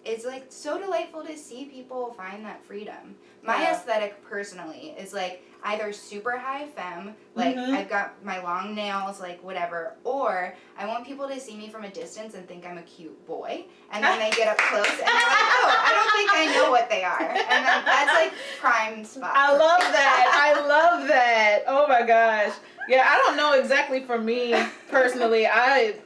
It's like so delightful to see people find that freedom. My aesthetic personally is like either super high femme, like I've got my long nails, like whatever, or I want people to see me from a distance and think I'm a cute boy, and then they get up close and they're like, oh, I don't think I know what they are, and then that's like prime spot. I love that. I love that. Oh my gosh. Yeah, I don't know exactly for me personally.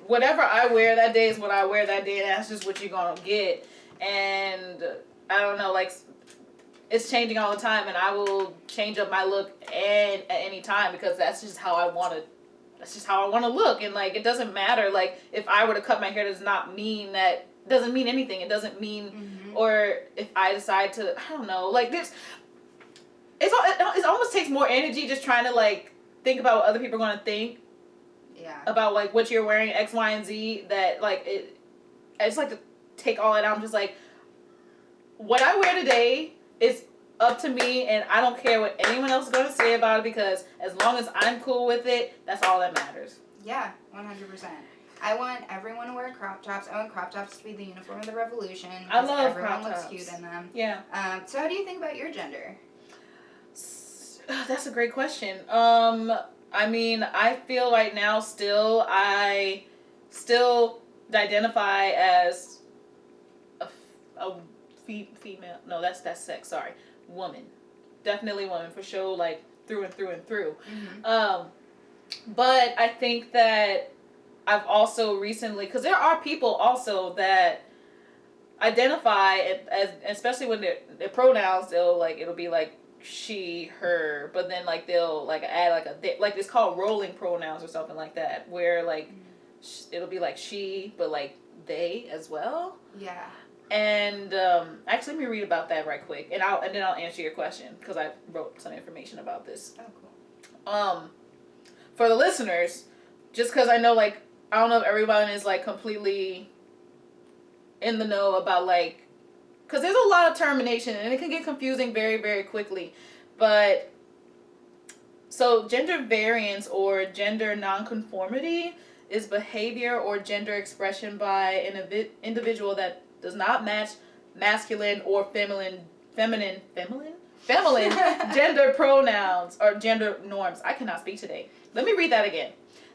Whatever I wear that day is what I wear that day, and that's just what you're gonna get. And I don't know, like, it's changing all the time, and I will change up my look at any time because that's just how I want to. That's just how I want to look, and like it doesn't matter. Like if I were to cut my hair, doesn't mean anything. It doesn't mean, or if I decide to, I don't know, like this. It almost takes more energy just trying to like think about what other people are gonna think. Yeah. About like what you're wearing, X, Y, and Z. That like it. I just like to take all that out. I'm just like, what I wear today is up to me, and I don't care what anyone else is going to say about it because as long as I'm cool with it, that's all that matters. Yeah, 100%. I want everyone to wear crop tops. I want crop tops to be the uniform of the revolution. I love everyone crop tops. Looks cute in them. Yeah. So how do you think about your gender? That's a great question. I mean, I feel right now I still identify as a female. No, that's sex. Sorry, woman. Definitely woman for sure. Like through and through and through. But I think that I've also recently, because there are people also that identify as, especially when their pronouns, it'll be like she, her, but then like they'll like add like it's called rolling pronouns or something like that, where like it'll be like she, but like they as well. Yeah. And actually, let me read about that right quick, and then I'll answer your question because I wrote some information about this. Oh, cool. For the listeners, just because I know, like, I don't know if everyone is like completely in the know about like, because there's a lot of termination and it can get confusing very, very quickly. But so gender variance or gender nonconformity is behavior or gender expression by an individual that does not match masculine or feminine gender pronouns or gender norms. I cannot speak today. Let me read that again.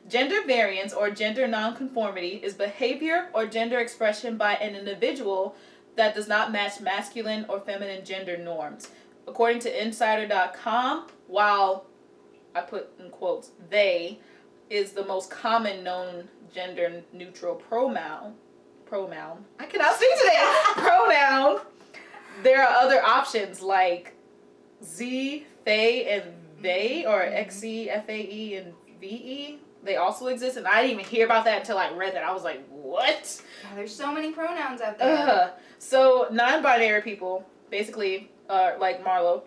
Gender variance or gender nonconformity is behavior or gender expression by an individual that does not match masculine or feminine gender norms. According to Insider.com, while I put in quotes, they is the most common known gender neutral pronoun. I cannot speak today. Pronoun. There are other options like Z, they, and they, or XE, FAE, and VE. They also exist, and I didn't even hear about that until I read that. I was like, what? Yeah, there's so many pronouns out there. So non-binary people, basically, like Marlo,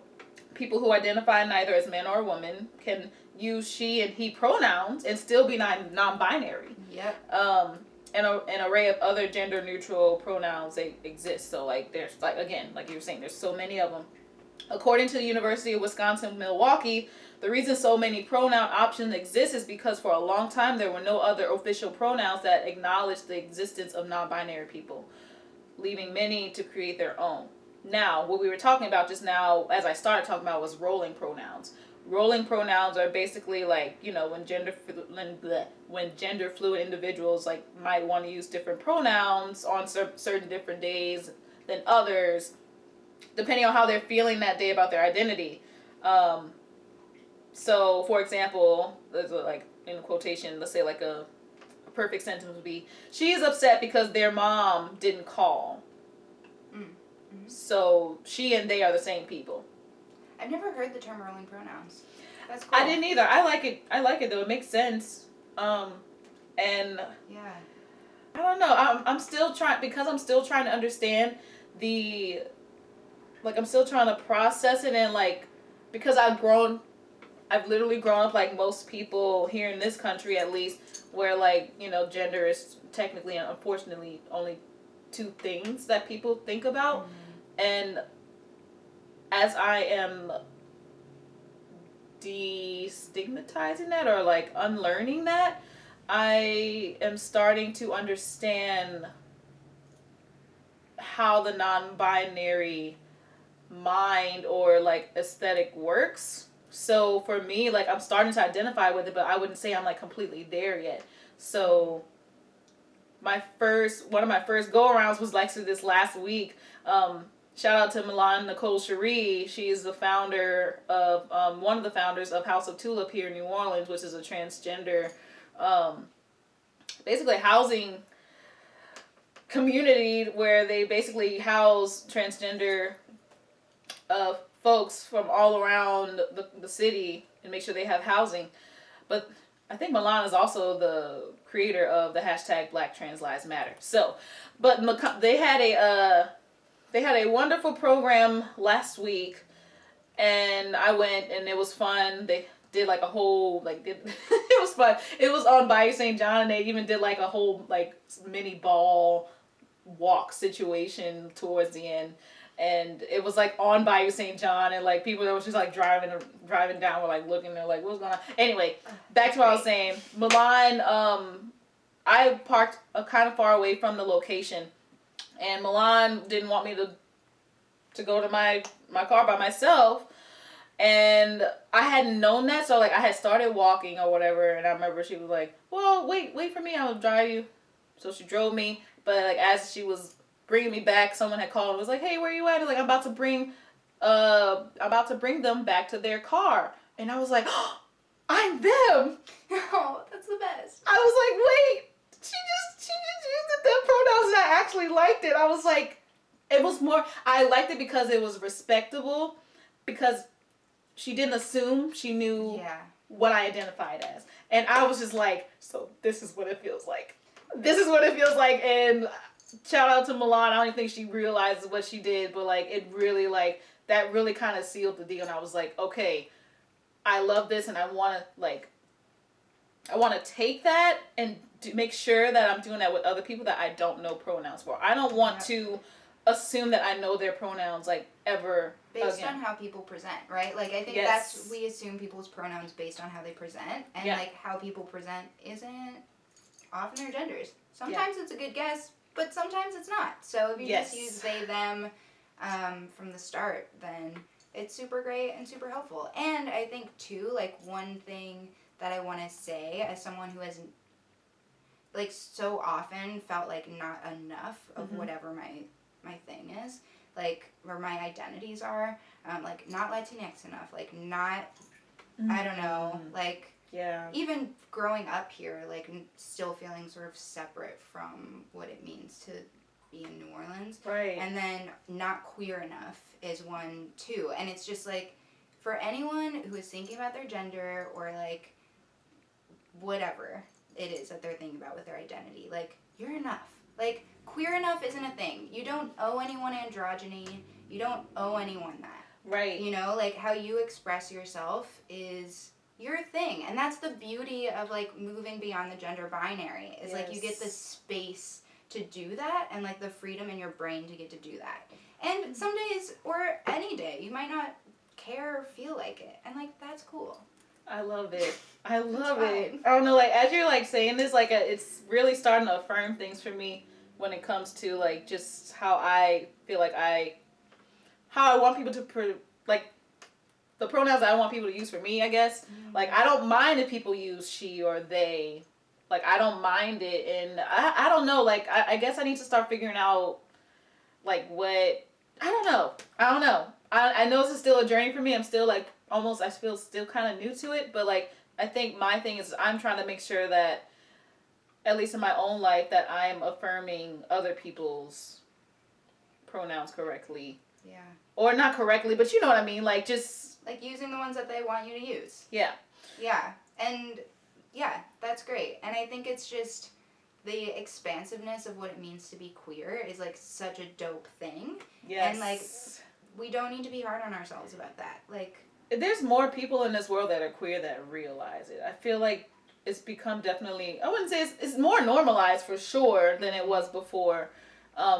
people who identify neither as man or woman, can use she and he pronouns and still be non-binary. Yep. An array of other gender-neutral pronouns, they exist. So, like, there's, like, again, like you were saying, there's so many of them. According to the University of Wisconsin-Milwaukee, the reason so many pronoun options exist is because for a long time there were no other official pronouns that acknowledged the existence of non-binary people, leaving many to create their own. Now, what we were talking about just now, as I started talking about, was rolling pronouns. Rolling pronouns are basically like, you know, when gender fluid individuals like might want to use different pronouns on certain different days than others, depending on how they're feeling that day about their identity. So, for example, there's like in quotation, let's say like a perfect sentence would be, she is upset because their mom didn't call. Mm-hmm. So she and they are the same people. I've never heard the term rolling pronouns. That's cool. I didn't either. I like it though. It makes sense. And yeah, I don't know. I'm still trying to understand I'm still trying to process it, and like, because I've literally grown up like most people here in this country, at least, where like, you know, gender is technically and unfortunately only two things that people think about. Mm-hmm. And as I am destigmatizing that or like unlearning that, I am starting to understand how the non-binary mind or like aesthetic works. So for me, like I'm starting to identify with it, but I wouldn't say I'm like completely there yet. So one of my first go-arounds was like this last week. Shout out to Milan Nicole Cherie. She is the founder of one of the founders of House of Tulip here in New Orleans, which is a transgender basically housing community where they basically house transgender folks from all around the city and make sure they have housing. But I think Milan is also the creator of the hashtag Black Trans Lives Matter. So, but they had a wonderful program last week, and I went and it was fun. They did like a whole it was fun. It was on Bayou St. John, and they even did like a whole like mini ball walk situation towards the end. And it was like on Bayou St. John, and like people that was just like driving down were like looking, they're like, what's going on? Anyway, back to what I was saying. Milan, I parked kind of far away from the location, and Milan didn't want me to go to my car by myself. And I hadn't known that, so like I had started walking or whatever, and I remember she was like, well, wait for me, I'll drive you. So she drove me, but like as she was bringing me back, someone had called and was like, hey, where you at? And like, I'm about to bring them back to their car. And I was like, oh, I'm them. Oh, that's the best. I was like, wait, she just used the pronouns and I actually liked it. I was like, I liked it because it was respectable, because she didn't assume she knew what I identified as. And I was just like, so this is what it feels like. This is what it feels like. And shout out to Milan. I don't even think she realizes what she did, but like it really like that really kind of sealed the deal. And I was like, okay, I love this, and I want to take that and make sure that I'm doing that with other people that I don't know pronouns for. I don't want to assume that I know their pronouns like ever based on how people present, right? Like I think we assume people's pronouns based on how they present, and like how people present isn't often their genders. Sometimes it's a good guess, but sometimes it's not. So if you just use they, them from the start, then it's super great and super helpful. And I think, too, like, one thing that I want to say as someone who has, like, so often felt like not enough of whatever my thing is, like, where my identities are, like, not Latinx enough, like, not, I don't know, like, even growing up here, like, still feeling sort of separate from what it means to be in New Orleans. Right. And then not queer enough is one, too. And it's just, like, for anyone who is thinking about their gender or, like, whatever it is that they're thinking about with their identity, like, you're enough. Like, queer enough isn't a thing. You don't owe anyone androgyny. You don't owe anyone that. Right. You know, like, how you express yourself is your thing. And that's the beauty of, like, moving beyond the gender binary, is, like, you get the space to do that and, like, the freedom in your brain to get to do that. And some days, or any day, you might not care or feel like it. And, like, that's cool. I love it. I love it. I don't know, like, as you're, like, saying this, like, it's really starting to affirm things for me when it comes to, like, just how I feel like how I want people to, like, the pronouns I want people to use for me, I guess. Like, I don't mind if people use she or they. Like, I don't mind it. And I don't know, like, I guess I need to start figuring out, like, what, I don't know. I know this is still a journey for me. I'm still, like, I feel still kind of new to it. But, like, I think my thing is I'm trying to make sure that, at least in my own life, that I'm affirming other people's pronouns correctly. Yeah. Or not correctly, but you know what I mean. Like, just... like, using the ones that they want you to use. Yeah. Yeah. And, yeah, that's great. And I think it's just the expansiveness of what it means to be queer is, like, such a dope thing. Yes. And, like, we don't need to be hard on ourselves about that. Like... there's more people in this world that are queer that realize it. I feel like it's become definitely, I wouldn't say it's more normalized for sure than it was before,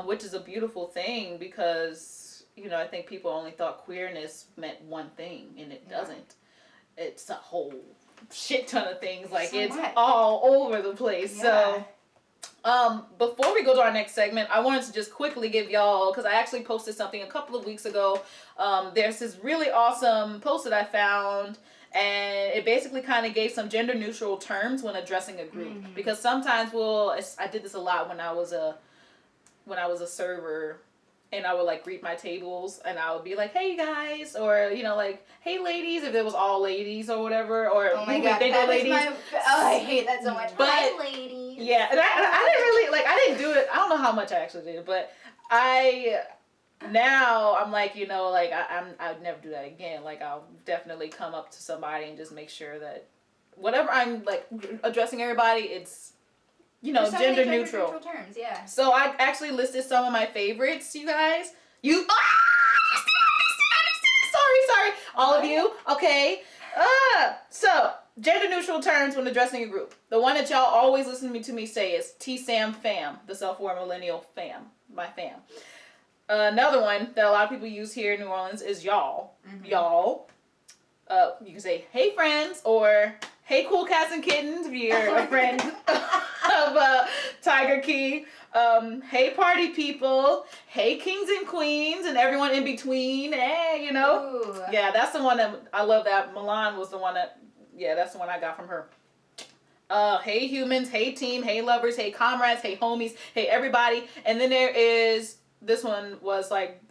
which is a beautiful thing because, you know, I think people only thought queerness meant one thing, and it doesn't. It's a whole shit ton of things. Like, So it's much. all over the place. Yeah. So, before we go to our next segment, I wanted to just quickly give y'all, because I actually posted something a couple of weeks ago. There's this really awesome post that I found, and it basically kind of gave some gender neutral terms when addressing a group. Because sometimes I did this a lot when I was a server, and I would like greet my tables, and I would be like, "Hey guys," or like, "Hey ladies," if it was all ladies or whatever, or Oh my god, that is I hate that so much. But, hi, ladies. Yeah, and I didn't really like. I didn't do it. I don't know how much I actually did, but now I'm like, like I'd never do that again. Like, I'll definitely come up to somebody and just make sure that whatever I'm like addressing everybody, it's There's so gender many neutral. terms, yeah. So I actually listed some of my favorites, you guys. Sorry, all of you. Okay. So gender neutral terms when addressing a group. The one that y'all always listen to me say is T-Sam fam, the self-aware millennial fam, my fam. Another one that a lot of people use here in New Orleans is y'all. Y'all. You can say, "Hey friends," or "Hey cool cats and kittens," if you're a friend of Tiger Key. "Hey party people," "Hey kings and queens," and everyone in between. Hey, Ooh. Yeah, that's the one that I love. That Milan was the one that. Yeah, that's the one I got from her. "Hey humans," "Hey team," "Hey lovers," "Hey comrades," "Hey homies," "Hey everybody," and then there is this one was like.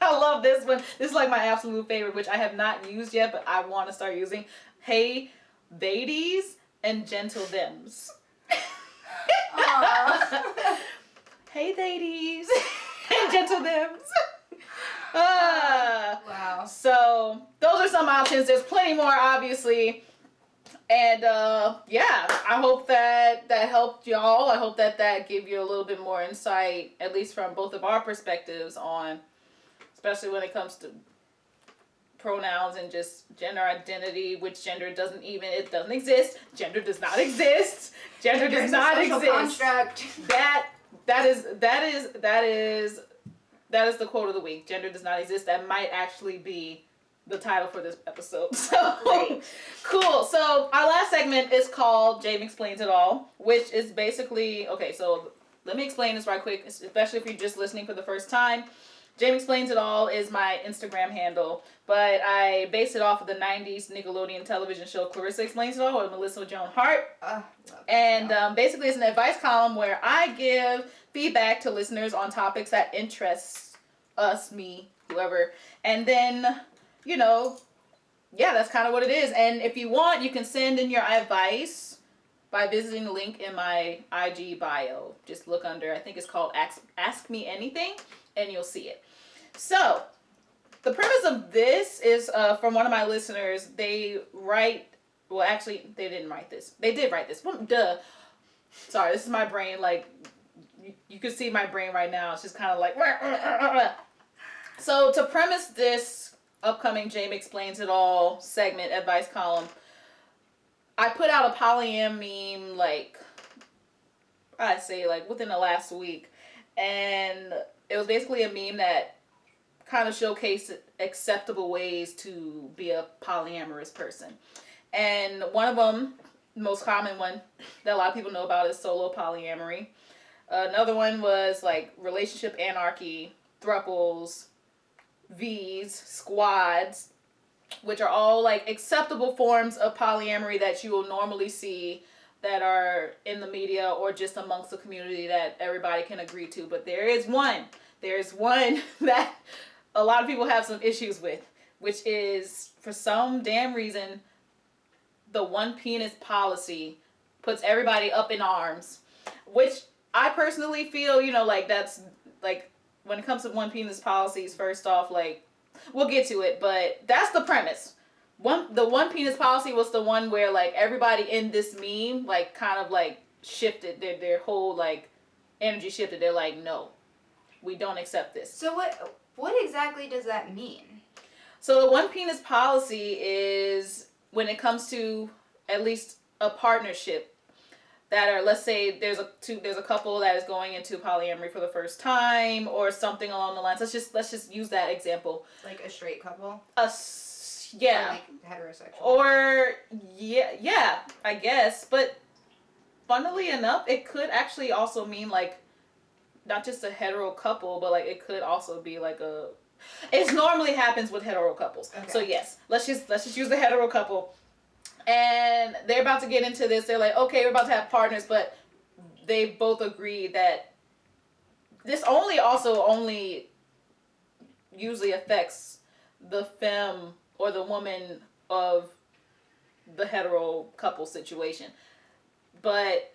I love this one. This is like my absolute favorite, which I have not used yet, but I want to start using. "Hey, ladies and gentle thems." "Hey, ladies and gentle thems." Wow. So those are some options. There's plenty more, obviously. And yeah, I hope that helped y'all. I hope that gave you a little bit more insight, at least from both of our perspectives on, especially when it comes to pronouns and just gender identity, which gender doesn't exist. Gender does not exist. Gender does not exist. Construct. That is the quote of the week. Gender does not exist. That might actually be the title for this episode. So Great. Cool. So our last segment is called J.Mix Explains It All, which is basically, okay, so let me explain this right quick, especially if you're just listening for the first time. J.Mix Explains It All is my Instagram handle, but I base it off of the 90s Nickelodeon television show Clarissa Explains It All with Melissa Joan Hart. And basically it's an advice column where I give feedback to listeners on topics that interest us, me, whoever. And then, yeah, that's kind of what it is. And if you want, you can send in your advice by visiting the link in my IG bio. Just look under, I think it's called Ask Me Anything, and you'll see it. So, the premise of this is from one of my listeners. They write, well, actually, they didn't write this. They did write this. Well, duh. Sorry, this is my brain. Like, you can see my brain right now. It's just kind of like. So, to premise this upcoming J.Mix Explains It All segment, advice column, I put out a polyam meme, like, I'd say, like, within the last week. And it was basically a meme that kind of showcased acceptable ways to be a polyamorous person. And one of them, the most common one that a lot of people know about, is solo polyamory. Another one was like relationship anarchy, thruples, V's, squads, which are all like acceptable forms of polyamory that you will normally see that are in the media or just amongst the community that everybody can agree to. But there's one that a lot of people have some issues with, which is, for some damn reason, the one penis policy puts everybody up in arms, which I personally feel, like that's, like, when it comes to one penis policies, first off, like, we'll get to it, but that's the premise. The one penis policy was the one where, like, everybody in this meme, like, kind of, like, shifted, their whole, like, energy shifted. They're like, no, we don't accept this. So what exactly does that mean? So the one penis policy is when it comes to at least a partnership that are, let's say there's a couple that is going into polyamory for the first time or something along the lines. Let's just use that example. Like a straight couple? Yeah. Or, like, heterosexual. Or, yeah, I guess. But, funnily enough, it could actually also mean, like, not just a hetero couple, but, like, it could also be, like, a... It normally happens with hetero couples. Okay. So, yes, let's just use the hetero couple. And they're about to get into this. They're like, okay, we're about to have partners, but they both agree that this only usually affects the femme or the woman of the hetero couple situation. But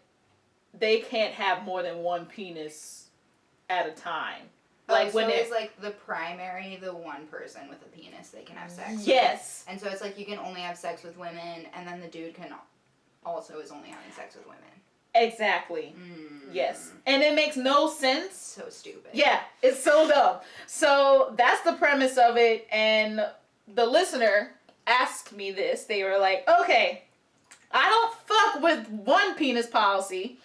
they can't have more than one penis at a time. Like, so it's like the primary, the one person with a penis they can have sex yes. with. And so it's like you can only have sex with women, and then the dude can also is only having sex with women. Exactly. Yes. And it makes no sense. So stupid. Yeah, it's so dumb. So that's the premise of it, and the listener asked me this. They were like, okay, I don't fuck with one penis policy.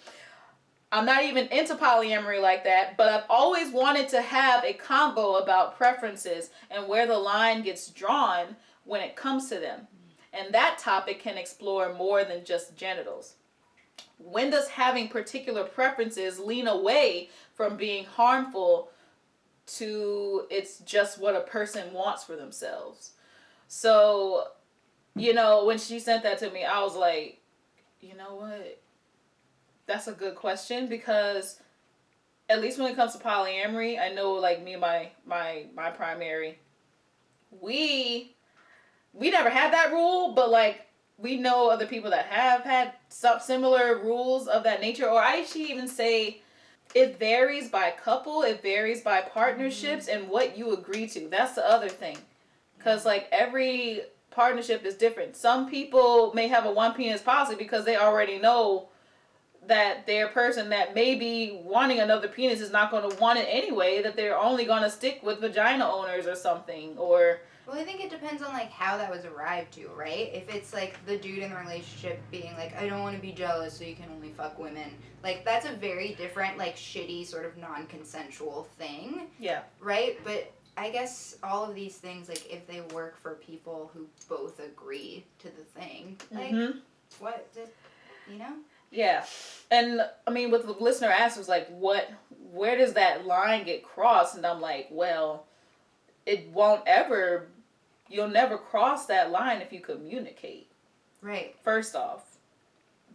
I'm not even into polyamory like that, but I've always wanted to have a convo about preferences and where the line gets drawn when it comes to them. And that topic can explore more than just genitals. When does having particular preferences lean away from being harmful to it's just what a person wants for themselves? So, when she sent that to me, I was like, you know what? That's a good question, because at least when it comes to polyamory, I know, like, me and my primary, we never had that rule, but, like, we know other people that have had some similar rules of that nature. Or I should even say it varies by couple, it varies by partnerships, and what you agree to. That's the other thing. Because, like, every partnership is different. Some people may have a one penis policy because they already know that their person that may be wanting another penis is not going to want it anyway, that they're only going to stick with vagina owners or something, or... Well, I think it depends on, like, how that was arrived to, right? If it's, like, the dude in the relationship being like, I don't want to be jealous, so you can only fuck women. Like, that's a very different, like, shitty sort of non-consensual thing. Yeah. Right? But I guess all of these things, like, if they work for people who both agree to the thing, like, what, Yeah. And, I mean, what the listener asked was, like, where does that line get crossed? And I'm like, well, you'll never cross that line if you communicate. Right. First off,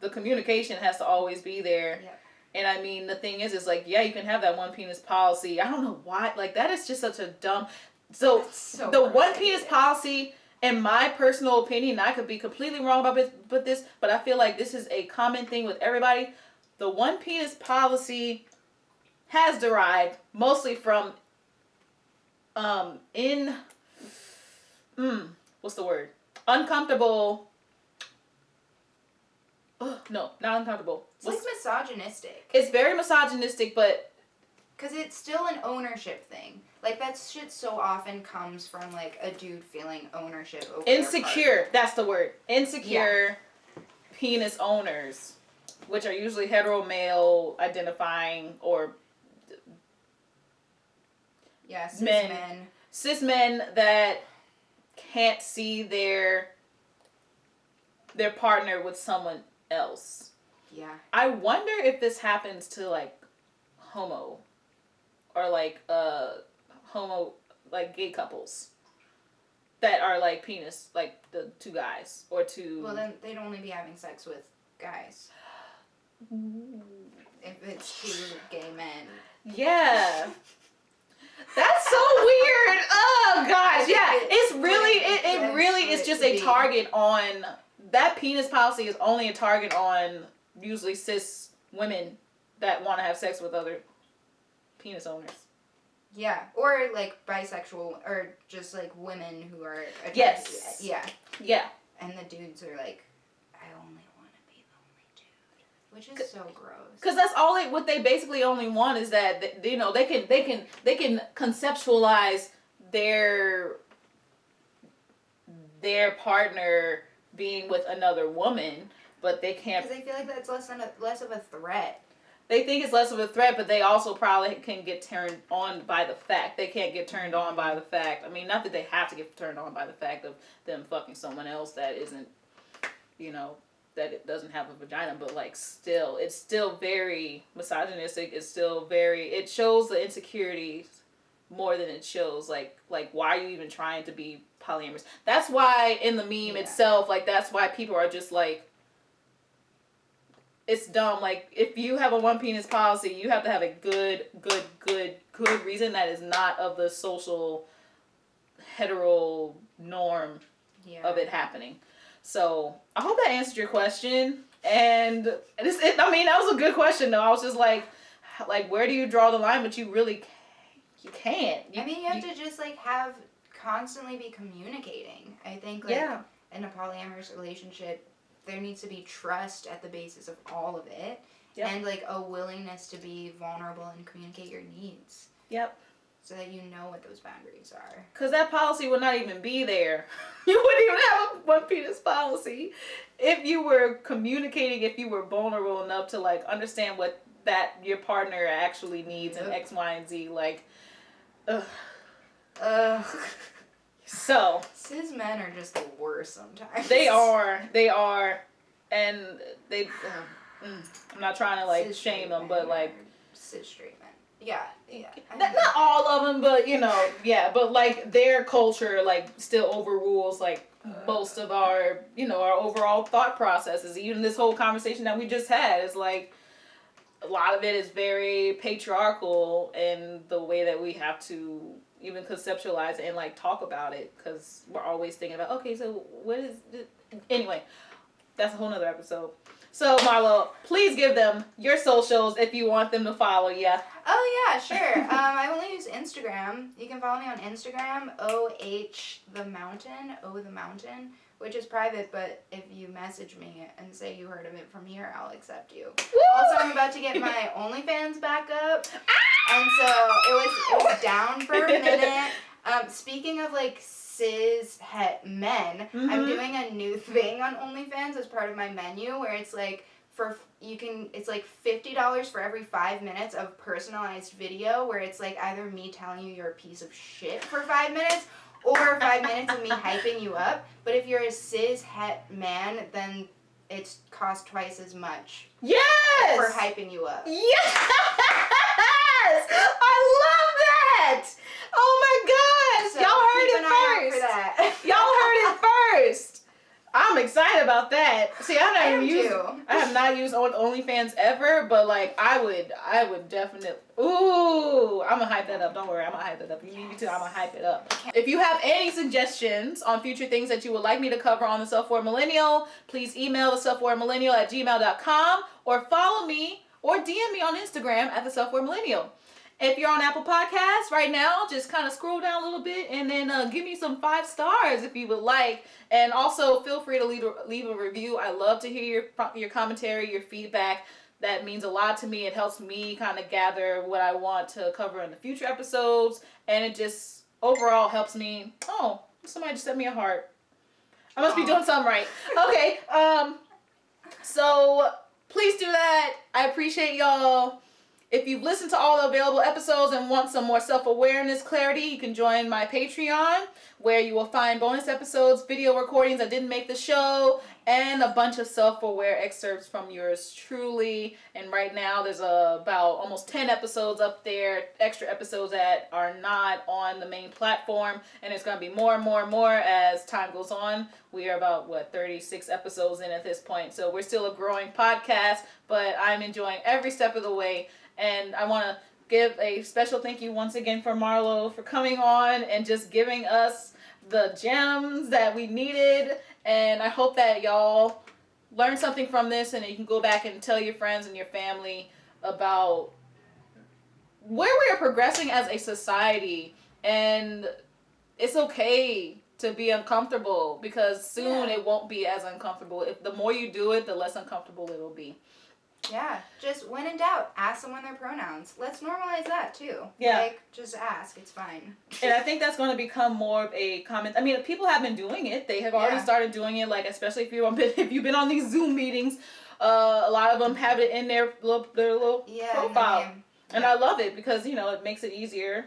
the communication has to always be there. Yep. And, I mean, the thing is like, yeah, you can have that one penis policy. I don't know why. Like, that is just such a dumb... So the one penis policy... In my personal opinion, I could be completely wrong about this, but I feel like this is a common thing with everybody. The one penis policy has derived mostly from what's the word? Uncomfortable. No, not uncomfortable. It's like misogynistic. It's very misogynistic, but... Because it's still an ownership thing. Like, that shit so often comes from, like, a dude feeling ownership over insecure, that's the word. Insecure penis owners, which are usually hetero male identifying or... Yeah, cis-men. Cis-men that can't see their partner with someone else. Yeah. I wonder if this happens to, like, homo... or, like, gay couples that are, like, penis, like, the two guys, or two... Well, then they'd only be having sex with guys. If it's two gay men. Yeah. That's so weird! Oh, gosh, yeah. It's really, it really is just a target on... That penis policy is only a target on usually cis women that want to have sex with other penis owners. Yeah, or like bisexual, or just like women who are attracted. Yes. Yeah. And the dudes are like, I only want to be the only dude, which is so gross. Because that's what they basically only want is that they can conceptualize their partner being with another woman, but they can't. Because I feel like that's less of a threat. They think it's less of a threat, but they also probably can get turned on by the fact. They can't get turned on by the fact. I mean, not that they have to get turned on by the fact of them fucking someone else that isn't, you know, that it doesn't have a vagina, but like still, it's still very misogynistic. It's still very, it shows the insecurities more than it shows like why are you even trying to be polyamorous? That's why in the meme itself, like that's why people are just like, it's dumb. Like, if you have a one penis policy, you have to have a good reason that is not of the social hetero norm of it happening. So, I hope that answered your question. And, I mean, that was a good question, though. I was just like, where do you draw the line? But you really can't. I mean, you have to just, like, constantly be communicating. I think, like, in a polyamorous relationship, there needs to be trust at the basis of all of it. Yep. And, like, a willingness to be vulnerable and communicate your needs. Yep. So that you know what those boundaries are. Because that policy would not even be there. You wouldn't even have a one penis policy if you were communicating, if you were vulnerable enough to, like, understand what that your partner actually needs and X, Y, and Z. Like, So. Cis men are just the worst sometimes. They are. And they, I'm not trying to, like, shame them, but, like. Cis straight men. Yeah. Not all of them, but, you know, but, like, their culture, like, still overrules, like, most of our, you know, our overall thought processes. Even this whole conversation that we just had is, like, a lot of it is very patriarchal in the way that we have to even conceptualize it and, like, talk about it, because we're always thinking about, okay, so what is this? Anyway, that's a whole nother episode. So, Marlo, please give them your socials if you want them to follow you. Oh, yeah, sure. I only use Instagram. You can follow me on Instagram, OHTheMountain, which is private, but if you message me and say you heard of it from here, I'll accept you. Woo! Also, I'm about to get my OnlyFans back up, and so it was down for a minute. Speaking of, like, cis het men, I'm doing a new thing on OnlyFans as part of my menu where it's like it's like $50 for every 5 minutes of personalized video where it's like either me telling you you're a piece of shit for 5 minutes or 5 minutes of me hyping you up. But if you're a cis het man, then it costs twice as much. Yes! For hyping you up. Yes! I love that! Oh my gosh! So y'all heard keep it an eye out first! for that. Y'all heard it first! I'm excited about that. See, I have not used OnlyFans ever, but like I would definitely. Ooh, I'm gonna hype that up. Don't worry, I'm gonna hype it up. You need me to. I'm gonna hype it up. If you have any suggestions on future things that you would like me to cover on the Self-Aware Millennial, please email the selfawaremillennial@gmail.com or follow me or DM me on Instagram at the Self-Aware Millennial. If you're on Apple Podcasts right now, just kind of scroll down a little bit and then give me some 5 stars if you would like. And also feel free to leave a review. I love to hear your commentary, your feedback. That means a lot to me. It helps me kind of gather what I want to cover in the future episodes. And it just overall helps me. Oh, somebody just sent me a heart. I must be doing something right. Okay. So please do that. I appreciate y'all. If you've listened to all the available episodes and want some more self-awareness clarity, you can join my Patreon, where you will find bonus episodes, video recordings that didn't make the show, and a bunch of self-aware excerpts from yours truly. And right now there's about almost 10 episodes up there, extra episodes that are not on the main platform, and it's going to be more and more and more as time goes on. We are about, 36 episodes in at this point, so we're still a growing podcast, but I'm enjoying every step of the way. And I want to give a special thank you once again for Marlo for coming on and just giving us the gems that we needed. And I hope that y'all learned something from this and you can go back and tell your friends and your family about where we are progressing as a society. And it's okay to be uncomfortable because soon it won't be as uncomfortable. If the more you do it, the less uncomfortable it will be. Yeah, just when in doubt, ask someone their pronouns. Let's normalize that too. Yeah. Like, just ask, it's fine. And I think that's going to become more of a common. I mean, people have been doing it. They have already started doing it. Like, especially if you've been on these Zoom meetings A lot of them have it in their little profile. Name. And I love it because, you know, it makes it easier.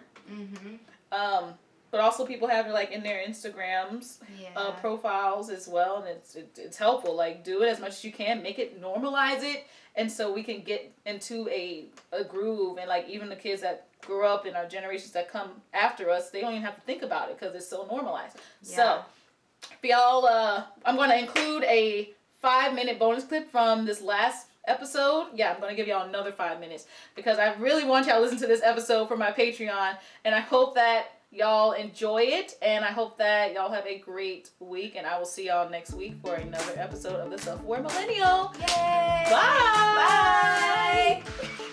But also people have it like in their Instagrams profiles as well, and it's helpful. Like, do it as much as you can, make it, normalize it, and so we can get into a groove. And like even the kids that grew up in our generations that come after us, they don't even have to think about it because it's so normalized. So for y'all, I'm going to include a 5-minute bonus clip from this last episode. I'm going to give y'all another 5 minutes because I really want y'all to listen to this episode for my Patreon, and I hope that y'all enjoy it, and I hope that y'all have a great week, and I will see y'all next week for another episode of the Self-Aware Millennial. Yay! Bye! Bye!